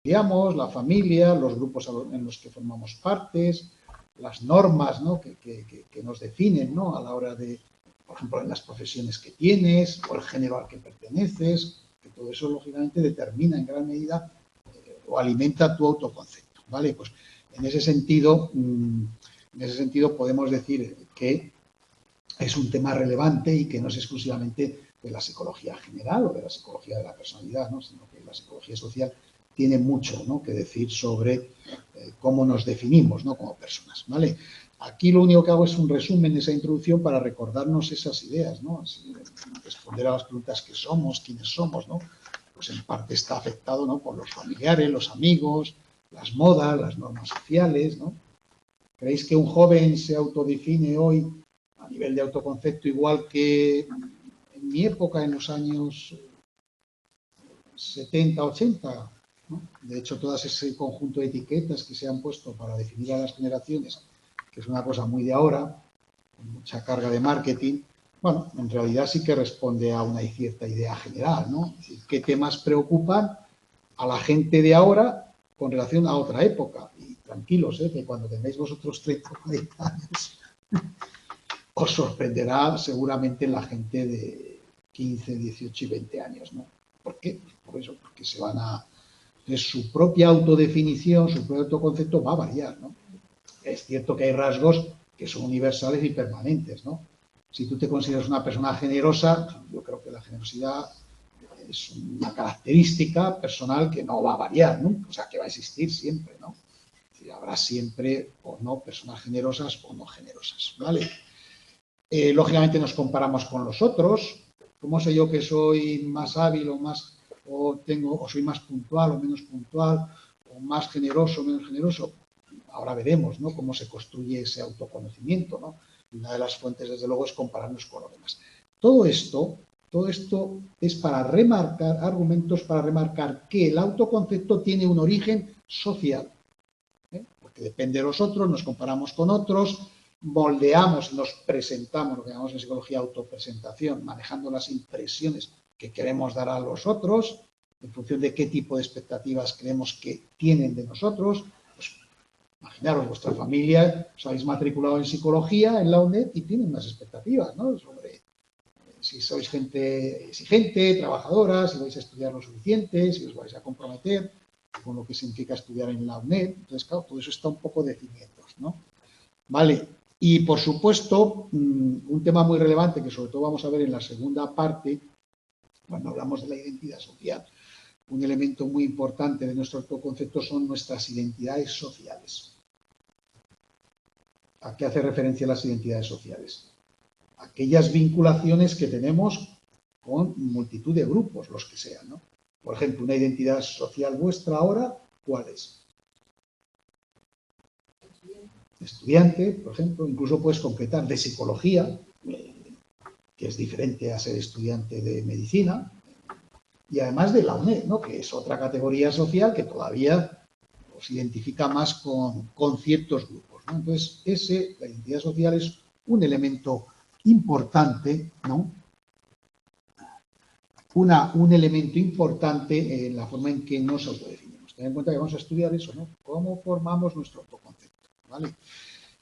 estudiamos, la familia, los grupos en los que formamos partes, las normas, ¿no?, que nos definen, ¿no?, a la hora de, por ejemplo, en las profesiones que tienes o el género al que perteneces, que todo eso, lógicamente, determina en gran medida o alimenta tu autoconcepto, ¿vale? Pues en ese sentido podemos decir que es un tema relevante y que no es exclusivamente de la psicología general o de la psicología de la personalidad, ¿no?, sino que la psicología social tiene mucho, ¿no?, que decir sobre cómo nos definimos, ¿no?, como personas, ¿vale? Aquí lo único que hago es un resumen de esa introducción para recordarnos esas ideas, ¿no? Así, responder a las preguntas que somos, quiénes somos, ¿no? Pues en parte está afectado, ¿no?, por los familiares, los amigos, las modas, las normas sociales, ¿no? ¿Creéis que un joven se autodefine hoy a nivel de autoconcepto igual que en mi época, en los años 70, 80? ¿No? De hecho, todo ese conjunto de etiquetas que se han puesto para definir a las generaciones, que es una cosa muy de ahora, con mucha carga de marketing, bueno, en realidad sí que responde a una cierta idea general, ¿no? Es decir, ¿qué temas preocupan a la gente de ahora con relación a otra época? Y tranquilos, que cuando tengáis vosotros 30 o 40 años, os sorprenderá seguramente la gente de 15, 18 y 20 años, ¿no? ¿Por qué? Pues por eso, porque se van a... su propia autodefinición, su propio autoconcepto va a variar, ¿no? Es cierto que hay rasgos que son universales y permanentes, ¿no? Si tú te consideras una persona generosa, yo creo que la generosidad es una característica personal que no va a variar, ¿no? O sea, que va a existir siempre, ¿no? Es decir, habrá siempre o no personas generosas o no generosas, ¿vale? Lógicamente nos comparamos con los otros. ¿Cómo sé yo que soy más hábil o soy más puntual o menos puntual, o más generoso o menos generoso? Ahora veremos, ¿no?, cómo se construye ese autoconocimiento, ¿no? Y una de las fuentes, desde luego, es compararnos con los demás. Todo esto es para remarcar, argumentos para remarcar que el autoconcepto tiene un origen social, porque depende de los otros, nos comparamos con otros, moldeamos, nos presentamos, lo que llamamos en psicología autopresentación, manejando las impresiones que queremos dar a los otros, en función de qué tipo de expectativas creemos que tienen de nosotros. Pues, imaginaros, vuestra familia, os habéis matriculado en psicología en la UNED y tienen unas expectativas, ¿no?, sobre si sois gente exigente, trabajadora, si vais a estudiar lo suficiente, si os vais a comprometer con lo que significa estudiar en la UNED. Entonces, claro, todo eso está un poco de cimientos, ¿no? Vale. Y, por supuesto, un tema muy relevante que sobre todo vamos a ver en la segunda parte, cuando hablamos de la identidad social, un elemento muy importante de nuestro autoconcepto son nuestras identidades sociales. ¿A qué hace referencia las identidades sociales? Aquellas vinculaciones que tenemos con multitud de grupos, los que sean, ¿no? Por ejemplo, una identidad social vuestra ahora, ¿cuál es? Estudiante, por ejemplo, incluso puedes concretar de psicología, que es diferente a ser estudiante de medicina, y además de la UNED, ¿no?, que es otra categoría social que todavía os identifica más con ciertos grupos, ¿no? Entonces, la identidad social es un elemento importante, ¿no?, un elemento importante en la forma en que nos autodefinimos. Ten en cuenta que vamos a estudiar eso, ¿no?, cómo formamos nuestro autoconcepto, ¿vale?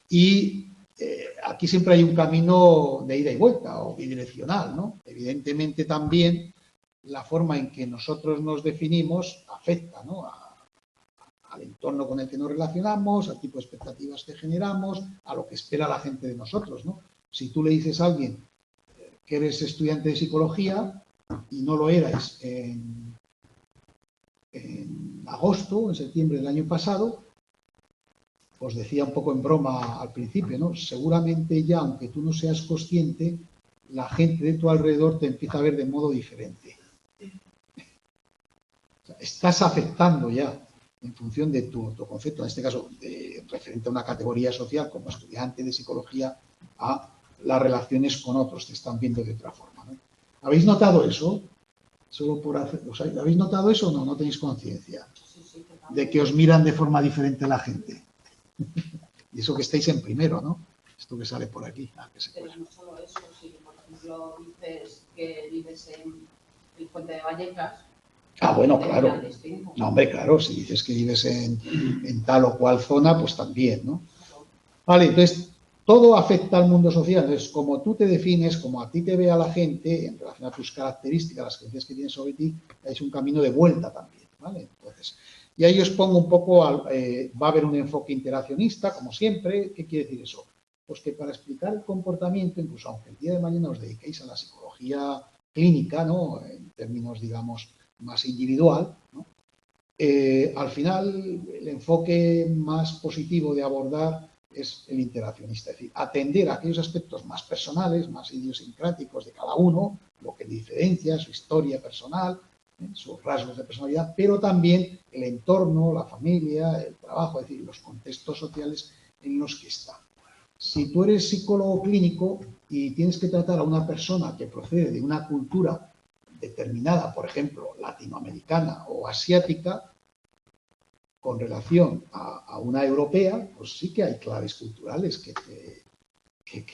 Y aquí siempre hay un camino de ida y vuelta o bidireccional, ¿no? Evidentemente también la forma en que nosotros nos definimos afecta, ¿no?, al entorno con el que nos relacionamos, al tipo de expectativas que generamos, a lo que espera la gente de nosotros, ¿no? Si tú le dices a alguien que eres estudiante de psicología y no lo eras en agosto, en septiembre del año pasado, os decía un poco en broma al principio, ¿no?, seguramente ya, aunque tú no seas consciente, la gente de tu alrededor te empieza a ver de modo diferente. O sea, estás afectando ya, en función de tu autoconcepto, en este caso, referente a una categoría social como estudiante de psicología, a las relaciones con otros, te están viendo de otra forma, ¿no? ¿Habéis notado eso? Solo por hacer, ¿habéis notado eso o no? ¿No tenéis conciencia de que os miran de forma diferente la gente? Y eso que estáis en primero, ¿no? Esto que sale por aquí. Pero no solo eso, si por ejemplo dices que vives en el Puente de Vallecas, Ah, bueno, claro. No, hombre, claro, si dices que vives en tal o cual zona, pues también, ¿no? Vale, entonces, todo afecta al mundo social. Entonces, como tú te defines, como a ti te vea la gente, en relación a tus características, las creencias que tienes sobre ti, es un camino de vuelta también, ¿vale? Entonces, y ahí os pongo un poco, va a haber un enfoque interaccionista, como siempre. ¿Qué quiere decir eso? Pues que para explicar el comportamiento, incluso aunque el día de mañana os dediquéis a la psicología clínica, ¿no? En términos, digamos, más individual, ¿no? Al final, el enfoque más positivo de abordar es el interaccionista, es decir, atender a aquellos aspectos más personales, más idiosincráticos de cada uno, lo que diferencia, su historia personal, sus rasgos de personalidad, pero también el entorno, la familia, el trabajo, es decir, los contextos sociales en los que está. Si tú eres psicólogo clínico y tienes que tratar a una persona que procede de una cultura determinada, por ejemplo, latinoamericana o asiática, con relación a una europea, pues sí que hay claves culturales que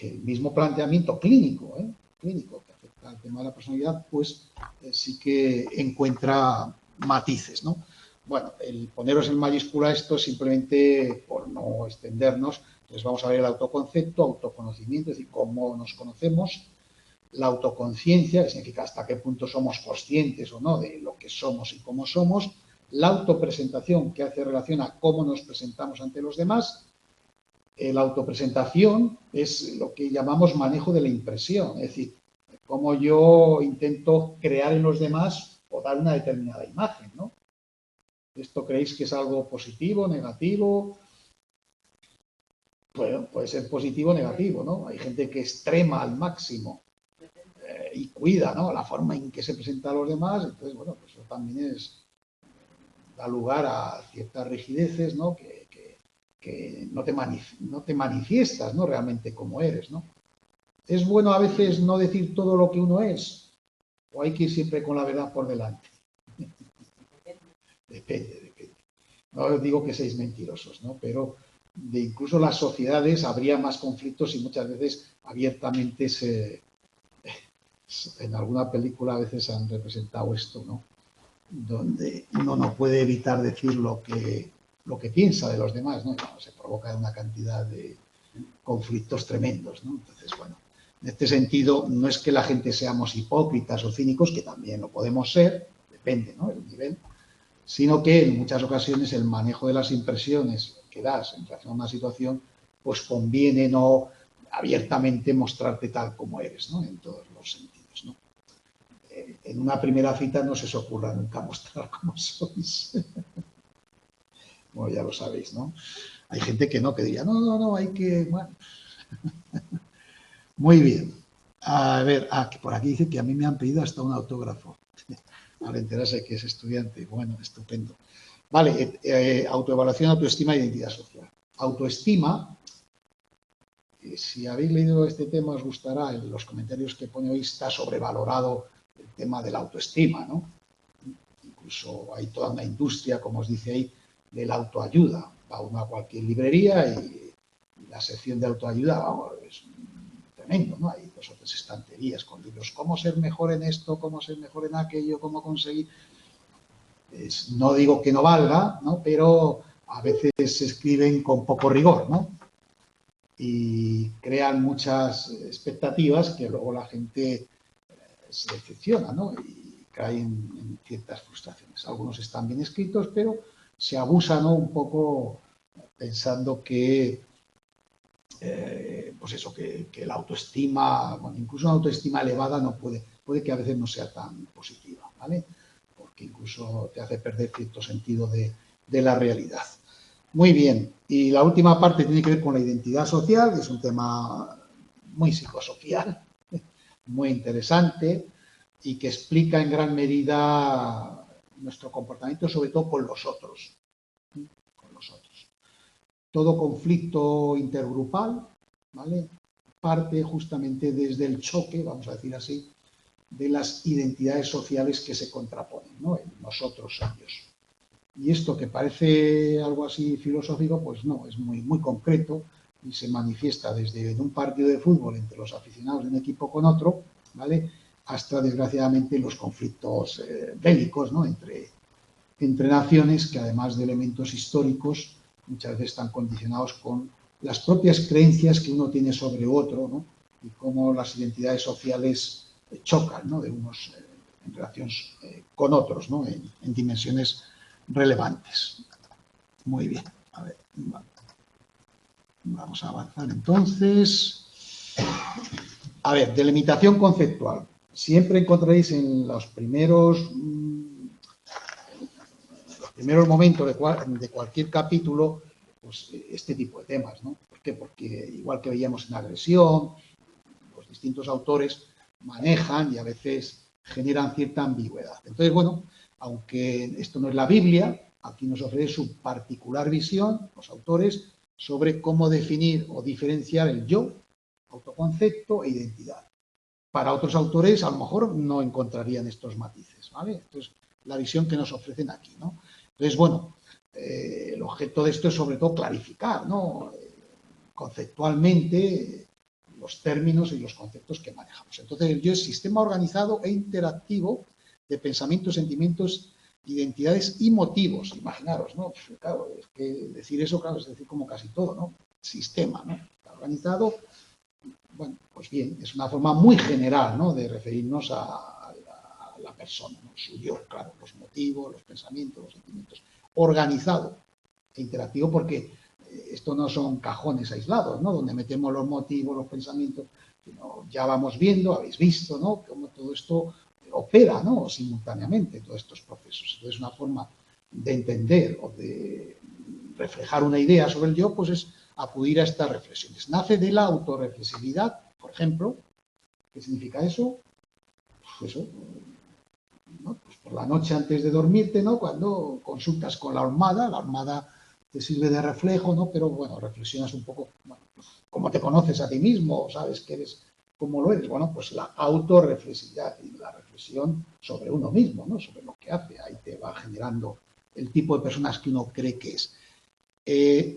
el mismo planteamiento clínico que afecta al tema de la personalidad, pues sí que encuentra matices, ¿no? Bueno, el poneros en mayúscula esto simplemente por no extendernos, entonces vamos a ver el autoconcepto, autoconocimiento, es decir, cómo nos conocemos, la autoconciencia, que significa hasta qué punto somos conscientes o no de lo que somos y cómo somos, la autopresentación, que hace relación a cómo nos presentamos ante los demás. La autopresentación es lo que llamamos manejo de la impresión, es decir, cómo yo intento crear en los demás o dar una determinada imagen, ¿no? ¿Esto creéis que es algo positivo, negativo? Bueno, puede ser positivo o negativo, ¿no? Hay gente que extrema al máximo y cuida, ¿no? La forma en que se presenta a los demás, entonces, bueno, pues eso también da lugar a ciertas rigideces, ¿no? Que no te manifiestas, ¿no? Realmente como eres, ¿no? ¿Es bueno a veces no decir todo lo que uno es? ¿O hay que ir siempre con la verdad por delante? Depende. No os digo que seáis mentirosos, ¿no? Pero de incluso las sociedades habría más conflictos y muchas veces abiertamente en alguna película a veces han representado esto, ¿no? Donde uno no puede evitar decir lo que piensa de los demás, ¿no? Y bueno, se provoca una cantidad de conflictos tremendos, ¿no? Entonces, bueno, en este sentido, no es que la gente seamos hipócritas o cínicos, que también lo podemos ser, depende, ¿no? El nivel, sino que en muchas ocasiones el manejo de las impresiones que das en relación a una situación, pues conviene no abiertamente mostrarte tal como eres, ¿no? En todos los sentidos, ¿no? En una primera cita no se os ocurra nunca mostrar cómo sois. Bueno, ya lo sabéis, ¿no? Hay gente que no, que diría, no, hay que... Bueno. Muy bien. A ver, que por aquí dice que a mí me han pedido hasta un autógrafo. Al enterarse que es estudiante. Bueno, estupendo. Vale, autoevaluación, autoestima e identidad social. Autoestima, si habéis leído este tema os gustará, en los comentarios que pone hoy está sobrevalorado el tema de la autoestima, ¿no? Incluso hay toda una industria, como os dice ahí, de la autoayuda. Va uno a cualquier librería y la sección de autoayuda, vamos, es tremendo, ¿no? Hay 2 o 3 estanterías con libros, cómo ser mejor en esto, cómo ser mejor en aquello, cómo conseguir... no digo que no valga, ¿no? Pero a veces se escriben con poco rigor, ¿no? Y crean muchas expectativas que luego la gente se decepciona, ¿no? Y caen en ciertas frustraciones. Algunos están bien escritos, pero se abusa, ¿no? Un poco pensando que, pues eso, que la autoestima, bueno, incluso una autoestima elevada no puede que a veces no sea tan positiva, ¿vale? Porque incluso te hace perder cierto sentido de la realidad. Muy bien, y la última parte tiene que ver con la identidad social, que es un tema muy psicosocial, muy interesante y que explica en gran medida nuestro comportamiento, sobre todo con los otros. Con los otros. Todo conflicto intergrupal, ¿vale? Parte justamente desde el choque, vamos a decir así, de las identidades sociales que se contraponen, ¿no? En nosotros, ellos. Y esto que parece algo así filosófico, pues no, es muy concreto y se manifiesta desde un partido de fútbol entre los aficionados de un equipo con otro, ¿vale? hasta, desgraciadamente, los conflictos bélicos, ¿no?, entre naciones, que además de elementos históricos, muchas veces están condicionados con las propias creencias que uno tiene sobre otro, ¿no?, y cómo las identidades sociales chocan, ¿no?, de unos en relación con otros, ¿no?, en dimensiones relevantes. Muy bien, a ver, vamos a avanzar entonces. A ver, delimitación conceptual. Siempre encontraréis en los primeros momentos de cualquier capítulo, pues este tipo de temas, ¿no? ¿Por qué? Porque igual que veíamos en agresión, los distintos autores manejan y a veces generan cierta ambigüedad. Entonces, bueno, aunque esto no es la Biblia, aquí nos ofrece su particular visión, los autores, sobre cómo definir o diferenciar el yo, autoconcepto e identidad. Para otros autores, a lo mejor no encontrarían estos matices, ¿vale? Entonces, la visión que nos ofrecen aquí, ¿no? Entonces, bueno, el objeto de esto es sobre todo clarificar, ¿no?, conceptualmente los términos y los conceptos que manejamos. Entonces, el yo es sistema organizado e interactivo de pensamientos, sentimientos, identidades y motivos. Imaginaros, ¿no? Pues, claro, es que decir eso, claro, es decir como casi todo, ¿no? Sistema, ¿no? Está organizado. Bueno, pues bien, es una forma muy general, ¿no?, de referirnos a la persona, ¿no?, su yo, claro, los motivos, los pensamientos, los sentimientos. Organizado e interactivo, porque esto no son cajones aislados, ¿no?, donde metemos los motivos, los pensamientos, sino ya vamos viendo, habéis visto, ¿no?, cómo todo esto opera, ¿no?, simultáneamente, todos estos procesos. Entonces, una forma de entender o de reflejar una idea sobre el yo, pues es acudir a estas reflexiones. Nace de la autorreflexividad, por ejemplo. ¿Qué significa eso? Pues eso, ¿no?, pues por la noche antes de dormirte, ¿no?, cuando consultas con la almohada te sirve de reflejo, ¿no?, pero bueno, reflexionas un poco, bueno, pues, cómo te conoces a ti mismo, sabes que eres, cómo lo eres. Bueno, pues la autorreflexividad y la reflexión sobre uno mismo, ¿no?, sobre lo que hace, ahí te va generando el tipo de personas que uno cree que es.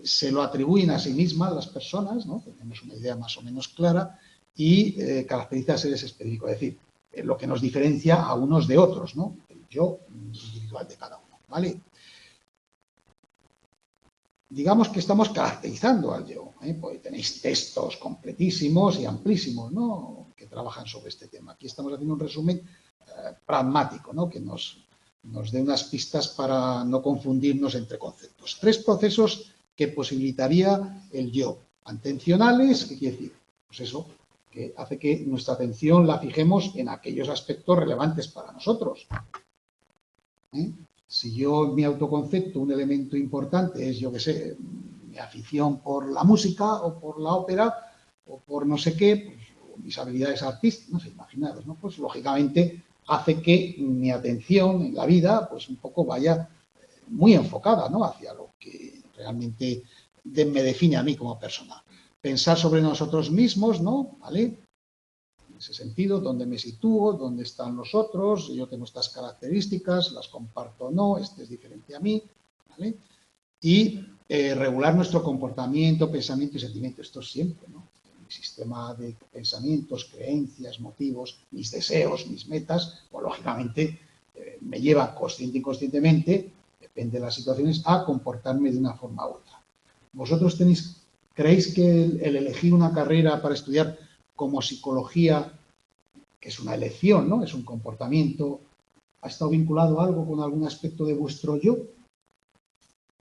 Se lo atribuyen a sí mismas las personas, ¿no?, tenemos una idea más o menos clara, y caracteriza seres específicos, es decir, lo que nos diferencia a unos de otros, ¿no?, el yo individual de cada uno, ¿vale? Digamos que estamos caracterizando al yo, porque tenéis textos completísimos y amplísimos, ¿no?, que trabajan sobre este tema. Aquí estamos haciendo un resumen pragmático, ¿no?, que nos dé unas pistas para no confundirnos entre conceptos. 3 procesos que posibilitaría el yo. Atencionales, ¿qué quiere decir? Pues eso, que hace que nuestra atención la fijemos en aquellos aspectos relevantes para nosotros. Si yo, mi autoconcepto, un elemento importante es, yo qué sé, mi afición por la música o por la ópera o por no sé qué, pues, mis habilidades artísticas, no sé, imaginaros, ¿no? Pues lógicamente hace que mi atención en la vida, pues un poco vaya muy enfocada, ¿no?, hacia lo que realmente me define a mí como persona. Pensar sobre nosotros mismos, ¿no?, ¿vale? En ese sentido, dónde me sitúo, dónde están los otros, yo tengo estas características, las comparto o no, este es diferente a mí, ¿vale? Y regular nuestro comportamiento, pensamiento y sentimiento, esto siempre, ¿no? Mi sistema de pensamientos, creencias, motivos, mis deseos, mis metas, pues lógicamente me lleva consciente e inconscientemente, depende de las situaciones, a comportarme de una forma u otra. ¿Vosotros creéis que el elegir una carrera para estudiar como psicología, que es una elección, ¿no?, es un comportamiento, ha estado vinculado a algo con algún aspecto de vuestro yo?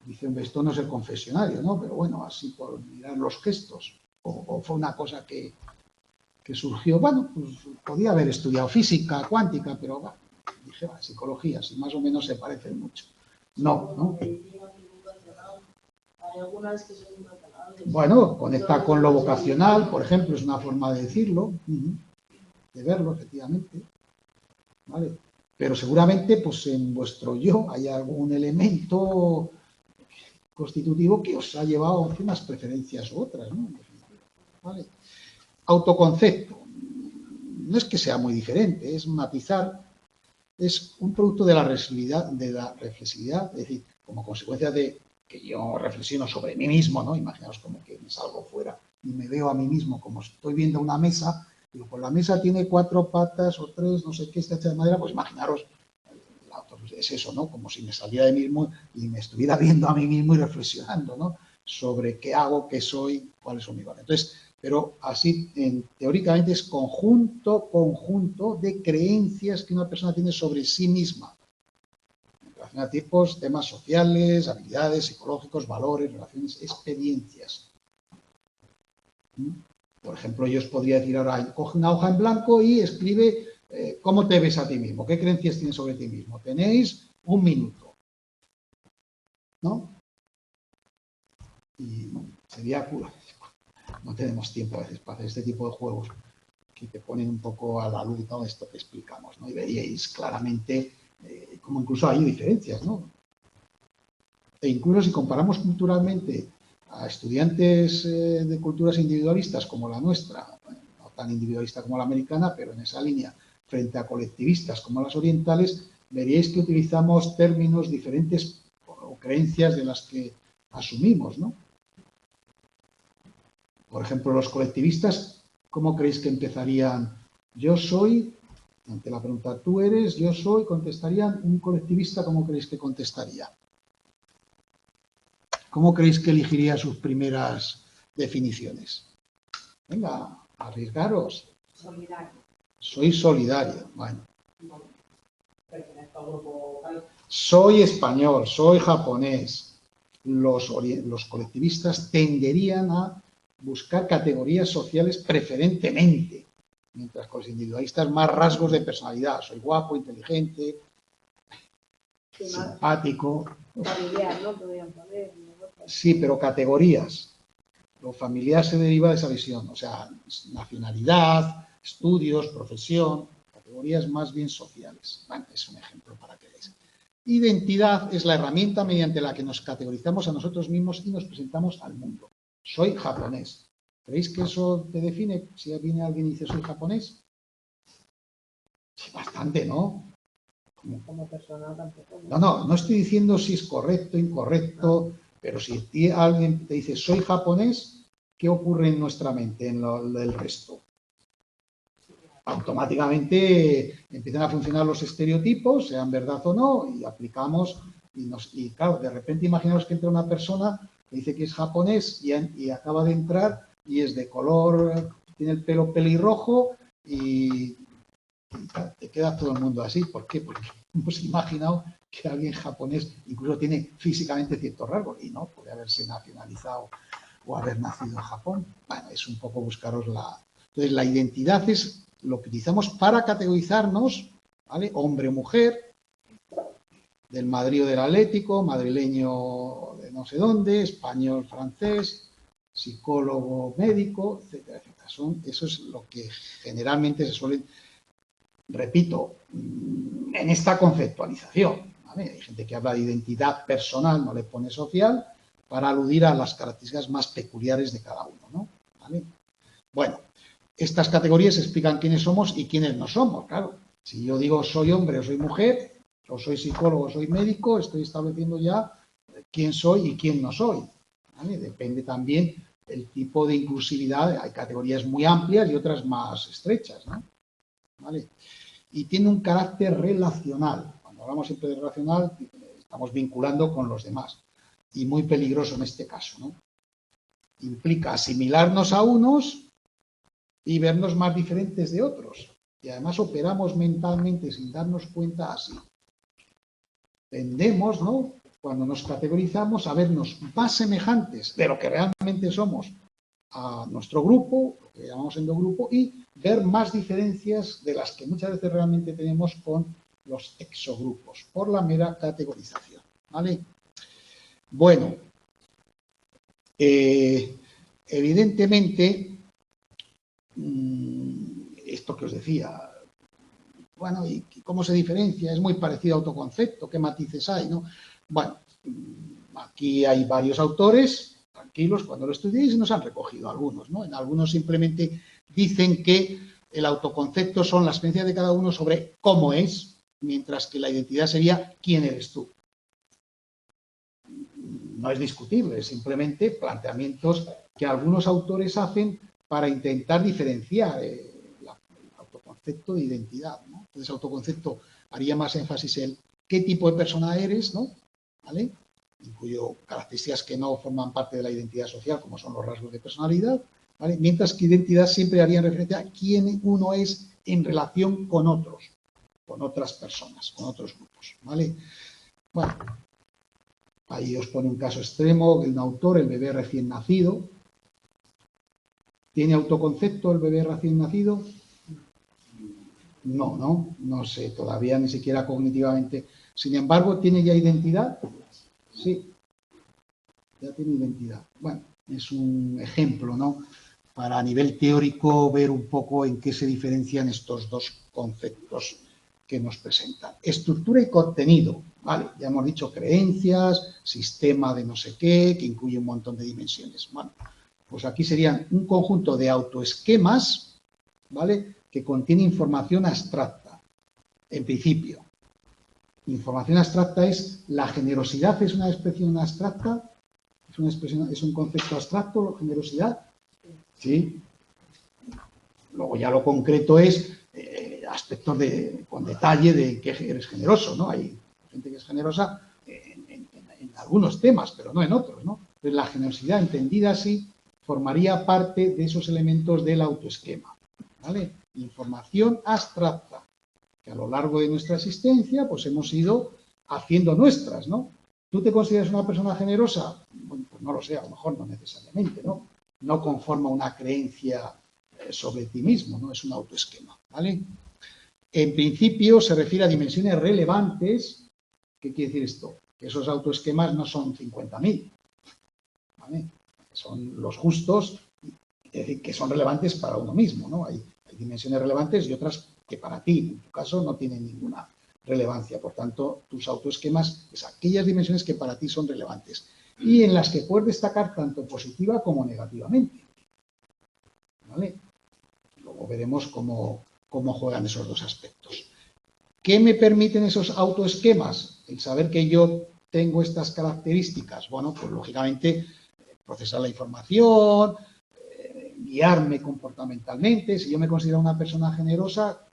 Dicen, esto no es el confesionario, ¿no?, pero bueno, así por mirar los gestos. O fue una cosa que surgió, bueno, pues podía haber estudiado física, cuántica, pero bueno, dije, va, psicología, si más o menos se parecen mucho. No, ¿no? Bueno, conecta con lo vocacional, por ejemplo, es una forma de decirlo, de verlo, efectivamente, ¿vale? Pero seguramente, pues en vuestro yo hay algún elemento constitutivo que os ha llevado a unas preferencias u otras, ¿no? ¿Vale? Autoconcepto. No es que sea muy diferente, es matizar, es un producto de la reflexividad, es decir, como consecuencia de que yo reflexiono sobre mí mismo, ¿no? Imaginaos como que me salgo fuera y me veo a mí mismo como estoy viendo una mesa Digo, pues la mesa tiene 4 patas o 3, no sé qué, está hecha de madera, pues imaginaros, es eso, ¿no? Como si me saliera de mí mismo y me estuviera viendo a mí mismo y reflexionando, ¿no? Sobre qué hago, qué soy, cuáles son mis valores. Entonces, pero así, teóricamente es conjunto de creencias que una persona tiene sobre sí misma. En relación a tipos, temas sociales, habilidades, psicológicos, valores, relaciones, experiencias. Por ejemplo, yo os podría decir ahora, coge una hoja en blanco y escribe cómo te ves a ti mismo, qué creencias tienes sobre ti mismo. Tenéis 1 minuto, ¿no? Y sería, no tenemos tiempo a veces para hacer este tipo de juegos que te ponen un poco a la luz todo esto que explicamos, ¿no? Y veríais claramente cómo incluso hay diferencias, ¿no? E incluso si comparamos culturalmente a estudiantes de culturas individualistas como la nuestra, no tan individualista como la americana, pero en esa línea, frente a colectivistas como las orientales, veríais que utilizamos términos diferentes o creencias de las que asumimos, ¿no? Por ejemplo, los colectivistas, ¿cómo creéis que empezarían? Yo soy, ante la pregunta, tú eres, yo soy, contestarían, un colectivista, ¿cómo creéis que contestaría? ¿Cómo creéis que elegiría sus primeras definiciones? Venga, arriesgaros. Solidario. Soy solidario. Bueno. Soy español, soy japonés. Los colectivistas tenderían a buscar categorías sociales preferentemente, mientras que los individualistas más rasgos de personalidad. Soy guapo, inteligente, simpático. Familiar, ¿no? Podrían poner. Sí, pero categorías. Lo familiar se deriva de esa visión, o sea, nacionalidad, estudios, profesión, categorías más bien sociales. Bueno, es un ejemplo para que veáis. Identidad es la herramienta mediante la que nos categorizamos a nosotros mismos y nos presentamos al mundo. Soy japonés. ¿Creéis que eso te define? Si viene alguien y dice soy japonés. Sí, bastante, ¿no? Como persona tampoco. No estoy diciendo si es correcto, incorrecto, pero si alguien te dice soy japonés, ¿qué ocurre en nuestra mente, en el resto? Automáticamente empiezan a funcionar los estereotipos, sean verdad o no, y aplicamos, y claro, de repente imaginaos que entra una persona que dice que es japonés y acaba de entrar y es de color, tiene el pelo pelirrojo y te queda todo el mundo así. ¿Por qué? Porque hemos imaginado que alguien japonés incluso tiene físicamente ciertos rasgos y no, puede haberse nacionalizado o haber nacido en Japón. Bueno, es un poco buscaros la... Entonces, la identidad es lo que utilizamos para categorizarnos, ¿vale? Hombre o mujer, del Madrid o del Atlético, madrileño de no sé dónde, español, francés, psicólogo, médico, etcétera, etcétera. Eso es lo que generalmente se suele, repito, en esta conceptualización. ¿Vale? Hay gente que habla de identidad personal, no le pone social, para aludir a las características más peculiares de cada uno, ¿no? ¿Vale? Bueno, estas categorías explican quiénes somos y quiénes no somos, claro. Si yo digo soy hombre o soy mujer, o soy psicólogo o soy médico, estoy estableciendo ya quién soy y quién no soy. ¿Vale? Depende también el tipo de inclusividad, hay categorías muy amplias y otras más estrechas, ¿no? ¿Vale? Y tiene un carácter relacional. Cuando hablamos siempre de relacional, estamos vinculando con los demás. Y muy peligroso en este caso, ¿no? Implica asimilarnos a unos y vernos más diferentes de otros. Y además operamos mentalmente sin darnos cuenta así. Tendemos, ¿no? Cuando nos categorizamos a vernos más semejantes de lo que realmente somos a nuestro grupo, lo que llamamos endogrupo, y ver más diferencias de las que muchas veces realmente tenemos con los exogrupos, por la mera categorización. ¿Vale? Bueno, evidentemente, esto que os decía, bueno, ¿y cómo se diferencia? Es muy parecido a autoconcepto, ¿qué matices hay, no? Bueno, aquí hay varios autores, tranquilos, cuando lo estudiéis nos han recogido algunos, ¿no? En algunos simplemente dicen que el autoconcepto son las experiencias de cada uno sobre cómo es, mientras que la identidad sería quién eres tú. No es discutible, es simplemente planteamientos que algunos autores hacen para intentar diferenciar concepto de identidad, ¿no? Entonces, autoconcepto haría más énfasis en qué tipo de persona eres, ¿no? ¿Vale? Incluyo características que no forman parte de la identidad social, como son los rasgos de personalidad, ¿vale? Mientras que identidad siempre haría referencia a quién uno es en relación con otros, con otras personas, con otros grupos, ¿vale? Bueno, ahí os pone un caso extremo de un autor, el bebé recién nacido. ¿Tiene autoconcepto el bebé recién nacido? No sé, todavía ni siquiera cognitivamente. Sin embargo, ¿tiene ya identidad? Sí, ya tiene identidad. Bueno, es un ejemplo, ¿no? Para a nivel teórico ver un poco en qué se diferencian estos dos conceptos que nos presentan. Estructura y contenido, ¿vale? Ya hemos dicho creencias, sistema de no sé qué, que incluye un montón de dimensiones. Bueno, pues aquí serían un conjunto de autoesquemas, ¿vale? Que contiene información abstracta, en principio. Información abstracta es, la generosidad es una expresión abstracta, es un concepto abstracto, generosidad, ¿sí? Luego ya lo concreto es aspectos con detalle de que eres generoso, ¿no? Hay gente que es generosa en algunos temas, pero no en otros, ¿no? Entonces la generosidad entendida así formaría parte de esos elementos del autoesquema, ¿vale? Información abstracta, que a lo largo de nuestra existencia pues hemos ido haciendo nuestras, ¿no? ¿Tú te consideras una persona generosa? Bueno, pues no lo sé, a lo mejor no necesariamente, ¿no? No conforma una creencia sobre ti mismo, ¿no? Es un autoesquema, ¿vale? En principio se refiere a dimensiones relevantes. ¿Qué quiere decir esto? Que esos autoesquemas no son 50.000, ¿vale? Son los justos, es decir, que son relevantes para uno mismo, ¿no? Hay dimensiones relevantes y otras que para ti, en tu caso, no tienen ninguna relevancia. Por tanto, tus autoesquemas es aquellas dimensiones que para ti son relevantes y en las que puedes destacar tanto positiva como negativamente, ¿vale? Luego veremos cómo juegan esos dos aspectos. ¿Qué me permiten esos autoesquemas? El saber que yo tengo estas características. Bueno, pues lógicamente procesar la información, guiarme comportamentalmente. Si yo me considero una persona generosa,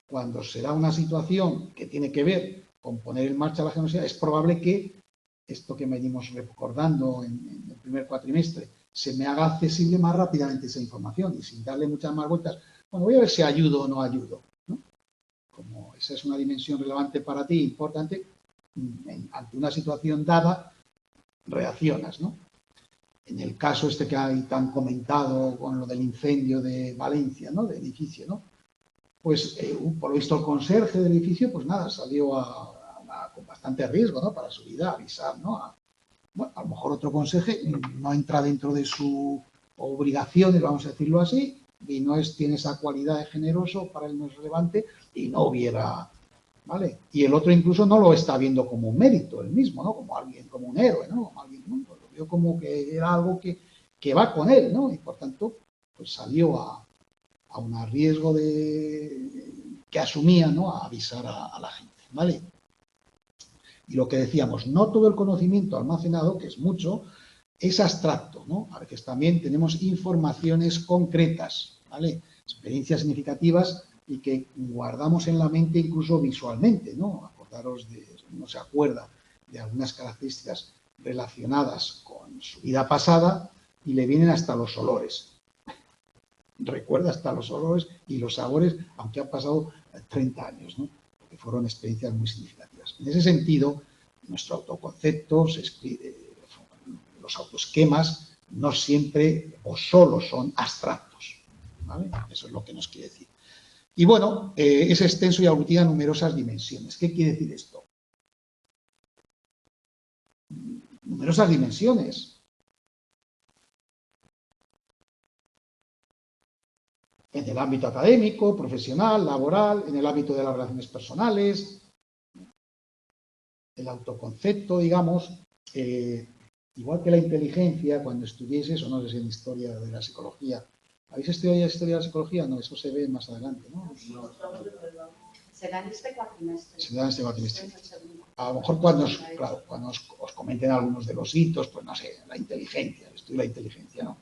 cuando se da una situación que tiene que ver con poner en marcha la generosidad, es probable que esto que venimos recordando en el primer cuatrimestre se me haga accesible más rápidamente esa información y sin darle muchas más vueltas. Bueno, voy a ver si ayudo o no ayudo, ¿no? Como esa es una dimensión relevante para ti, importante, ante una situación dada, reaccionas, ¿no? En el caso este que hay tan comentado con lo del incendio de Valencia, ¿no? Del edificio, ¿no? Pues por lo visto el conserje del edificio, pues nada, salió con bastante riesgo, ¿no? Para su vida, avisar, ¿no? Bueno, a lo mejor otro conserje no entra dentro de sus obligaciones, vamos a decirlo así, y tiene esa cualidad de generoso, para él no es relevante, y no hubiera, ¿vale? Y el otro incluso no lo está viendo como un mérito, él mismo, ¿no? Como alguien, como un héroe, ¿no? Como alguien, ¿no? Lo vio como que era algo que va con él, ¿no? Y por tanto, pues salió a un riesgo que asumía, ¿no? A avisar a la gente, ¿vale? Y lo que decíamos, no todo el conocimiento almacenado, que es mucho, es abstracto, ¿no? A veces también tenemos informaciones concretas, ¿vale? Experiencias significativas y que guardamos en la mente incluso visualmente, ¿no? Acordaros uno se acuerda de algunas características relacionadas con su vida pasada y le vienen hasta los olores. Recuerda hasta los olores y los sabores, aunque han pasado 30 años, ¿no? Porque fueron experiencias muy significativas. En ese sentido, nuestro autoconcepto se escribe, los autoesquemas no siempre o solo son abstractos, ¿vale? Eso es lo que nos quiere decir. Y bueno, es extenso y aglutina numerosas dimensiones. ¿Qué quiere decir esto? Numerosas dimensiones. En el ámbito académico, profesional, laboral, en el ámbito de las relaciones personales, el autoconcepto, digamos, igual que la inteligencia, cuando estudiéis eso, no sé si en historia de la psicología. ¿Habéis estudiado ya historia de la psicología? No, eso se ve más adelante, ¿no? Será en este cuatrimestre. Será en este cuatrimestre. A lo mejor cuando os comenten algunos de los hitos, pues no sé, la inteligencia, el estudio de la inteligencia, ¿no?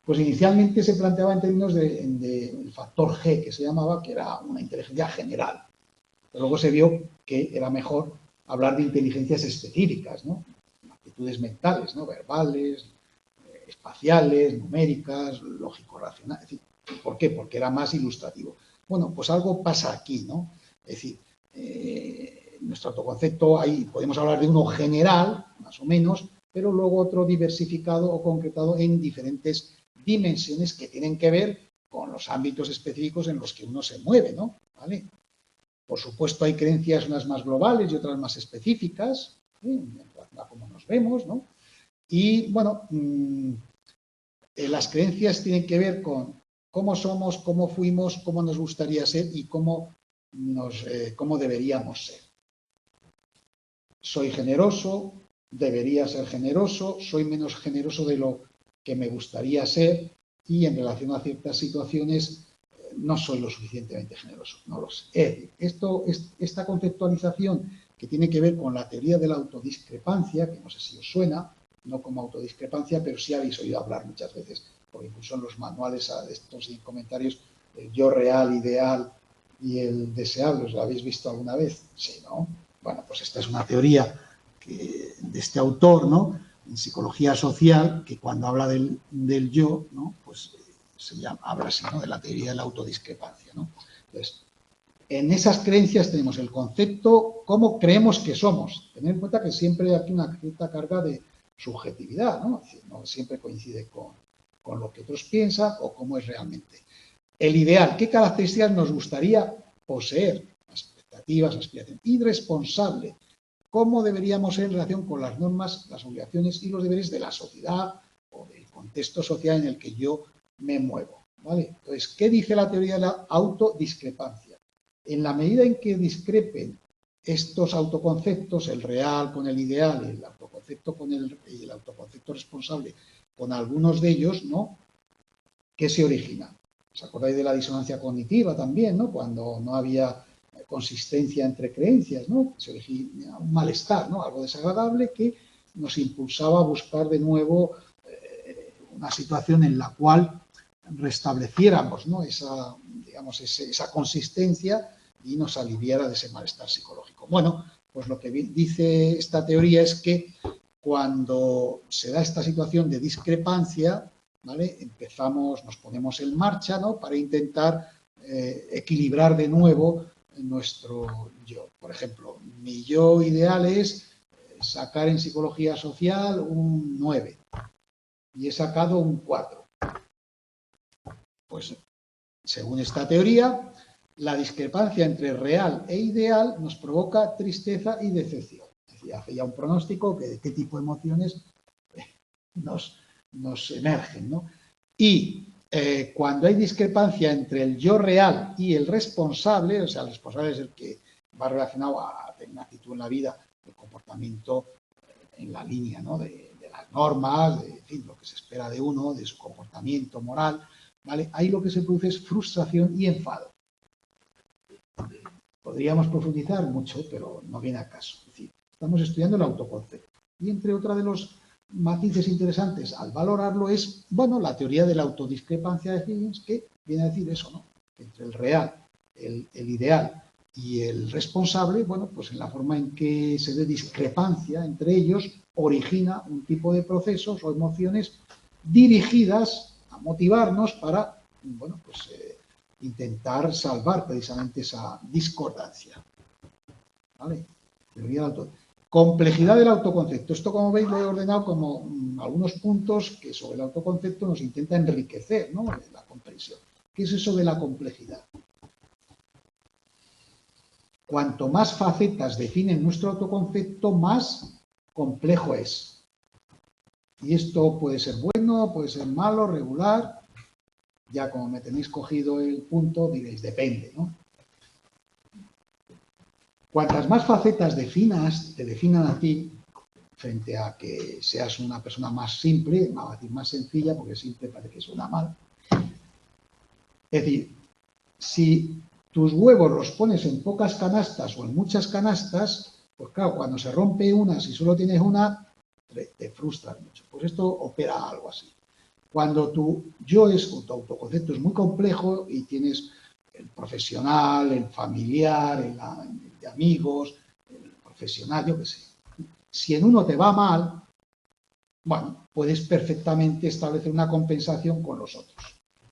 Pues inicialmente se planteaba en términos del factor G, que se llamaba, que era una inteligencia general. Pero luego se vio que era mejor hablar de inteligencias específicas, ¿no? Aptitudes mentales, ¿no? Verbales, espaciales, numéricas, lógico-racionales. ¿Por qué? Porque era más ilustrativo. Bueno, pues algo pasa aquí, ¿no? Es decir, nuestro autoconcepto, ahí podemos hablar de uno general, más o menos, pero luego otro diversificado o concretado en diferentes dimensiones que tienen que ver con los ámbitos específicos en los que uno se mueve, ¿no? ¿Vale? Por supuesto, hay creencias unas más globales y otras más específicas, en relación a cómo nos vemos, ¿no? Y, bueno, las creencias tienen que ver con cómo somos, cómo fuimos, cómo nos gustaría ser y cómo deberíamos ser. Soy generoso, debería ser generoso, soy menos generoso de lo que me gustaría ser y en relación a ciertas situaciones no soy lo suficientemente generoso, no lo sé. Esta conceptualización que tiene que ver con la teoría de la autodiscrepancia, que no sé si os suena, no como autodiscrepancia, pero sí habéis oído hablar muchas veces, porque incluso en los manuales de estos comentarios, el yo real, ideal y el deseable, ¿os lo habéis visto alguna vez? Sí, ¿no? Bueno, pues esta es una teoría de este autor, ¿no? En psicología social, que cuando habla del yo, ¿no? Pues habla así, ¿no? De la teoría de la autodiscrepancia, ¿no? Entonces, en esas creencias tenemos el concepto, cómo creemos que somos. Tener en cuenta que siempre hay aquí una cierta carga de subjetividad, ¿no? Es decir, no siempre coincide con lo que otros piensan o cómo es realmente. El ideal, ¿qué características nos gustaría poseer? Expectativas, aspiraciones. Y responsable, ¿cómo deberíamos ser en relación con las normas, las obligaciones y los deberes de la sociedad o del contexto social en el que yo me muevo? ¿Vale? Entonces, ¿qué dice la teoría de la autodiscrepancia? En la medida en que discrepen estos autoconceptos, el real con el ideal, el autoconcepto con el autoconcepto responsable, con algunos de ellos, ¿no? ¿Qué se origina? ¿Os acordáis de la disonancia cognitiva también, ¿no? Cuando no había consistencia entre creencias, ¿no? Se origina un malestar, ¿no? Algo desagradable que nos impulsaba a buscar de nuevo una situación en la cual restableciéramos, ¿no? esa consistencia y nos aliviara de ese malestar psicológico. Bueno, pues lo que dice esta teoría es que cuando se da esta situación de discrepancia, ¿vale? Nos ponemos en marcha, ¿no? Para intentar equilibrar de nuevo nuestro yo. Por ejemplo, mi yo ideal es sacar en psicología social un 9 y he sacado un 4. Pues, según esta teoría, la discrepancia entre real e ideal nos provoca tristeza y decepción. Es decir, hace ya un pronóstico de qué tipo de emociones nos emergen, ¿no? Y cuando hay discrepancia entre el yo real y el responsable, o sea, el responsable es el que va relacionado a tener una actitud en la vida, el comportamiento en la línea, ¿no? de las normas, de en fin, lo que se espera de uno, de su comportamiento moral, ¿vale? Ahí lo que se produce es frustración y enfado. Podríamos profundizar mucho, pero no viene a caso. Es decir, estamos estudiando el autoconcepto. Y entre otras de los matices interesantes al valorarlo es, bueno, la teoría de la autodiscrepancia de Higgins, que viene a decir eso, ¿no? Entre el real, el ideal y el responsable, bueno, pues en la forma en que se dé discrepancia entre ellos, origina un tipo de procesos o emociones dirigidas a motivarnos para, bueno, pues intentar salvar precisamente esa discordancia. ¿Vale? Teoría del autoconcepto. Complejidad del autoconcepto. Esto, como veis, lo he ordenado como algunos puntos que sobre el autoconcepto nos intenta enriquecer, ¿no? La comprensión. ¿Qué es eso de la complejidad? Cuanto más facetas definen nuestro autoconcepto, más complejo es. Y esto puede ser bueno, puede ser malo, regular. Ya como me tenéis cogido el punto, diréis, depende, ¿no? Cuantas más facetas te definan a ti, frente a que seas una persona más simple, va a decir más sencilla, porque simple parece que suena mal. Es decir, si tus huevos los pones en pocas canastas o en muchas canastas, pues claro, cuando se rompe una, si solo tienes una, te frustras mucho. Pues esto opera algo así. Cuando tu autoconcepto es muy complejo y tienes el profesional, el familiar, el de amigos, el profesional, yo qué sé. Si en uno te va mal, bueno, puedes perfectamente establecer una compensación con los otros.